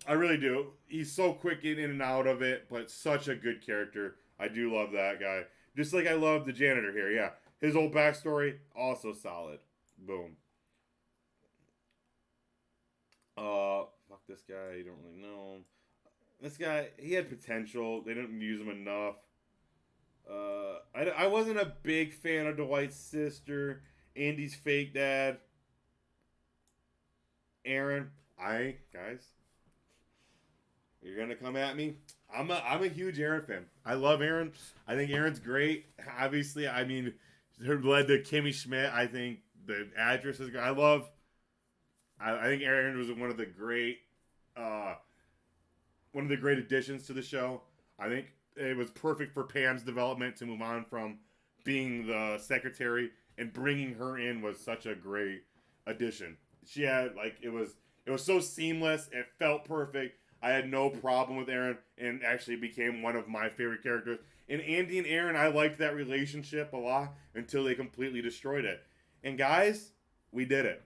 I really do. He's so quick in and out of it, but such a good character. I do love that guy. Just like I love the janitor here, yeah. His old backstory, also solid. Boom. Fuck this guy, you don't really know him. This guy, he had potential. They didn't use him enough. I wasn't a big fan of Dwight's sister, Andy's fake dad. Aaron, guys, you're gonna come at me. I'm a huge Aaron fan. I love Aaron. I think Aaron's great. Obviously, I mean, her led to Kimmy Schmidt. I think the actress is great. I think Aaron was one of the great additions to the show. I think it was perfect for Pam's development to move on from being the secretary, and bringing her in was such a great addition. She had it was so seamless. It felt perfect. I had no problem with Aaron, and actually became one of my favorite characters. And Andy and Aaron, I liked that relationship a lot until they completely destroyed it. And guys, we did it.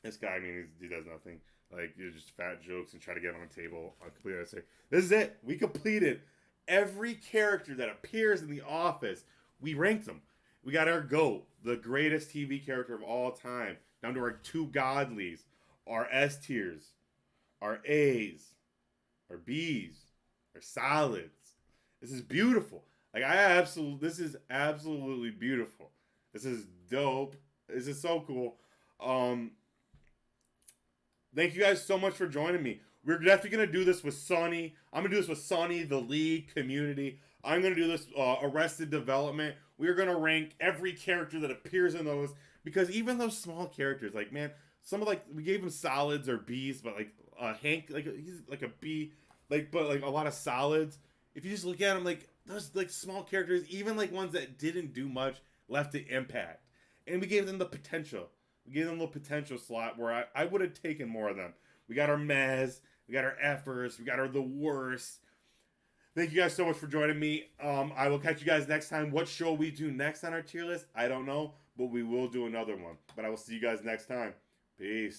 This guy, I mean, he does nothing. Like, you're just fat jokes and try to get on the table. I completely say, this is it. We completed every character that appears in The Office. We ranked them. We got our GOAT, the greatest TV character of all time, down to our two godlies, our S tiers, our A's, our B's, our solids. This is beautiful. This is absolutely beautiful. This is dope. This is so cool. Thank you guys so much for joining me. We're definitely going to do this with Sonny. I'm going to do this with Sonny, the league, community. I'm going to do this Arrested Development. We're going to rank every character that appears in those, because even those small characters, like, man, some of, we gave him solids or B's, but Hank, he's like a B, but a lot of solids. If you just look at him, those small characters, even ones that didn't do much, left an impact, and we gave them the potential. We gave them the potential slot where I would have taken more of them. We got our Mez, we got our Effers, we got our the worst. Thank you guys so much for joining me. I will catch you guys next time. What show we do next on our tier list, I don't know, but we will do another one. But I will see you guys next time. Peace.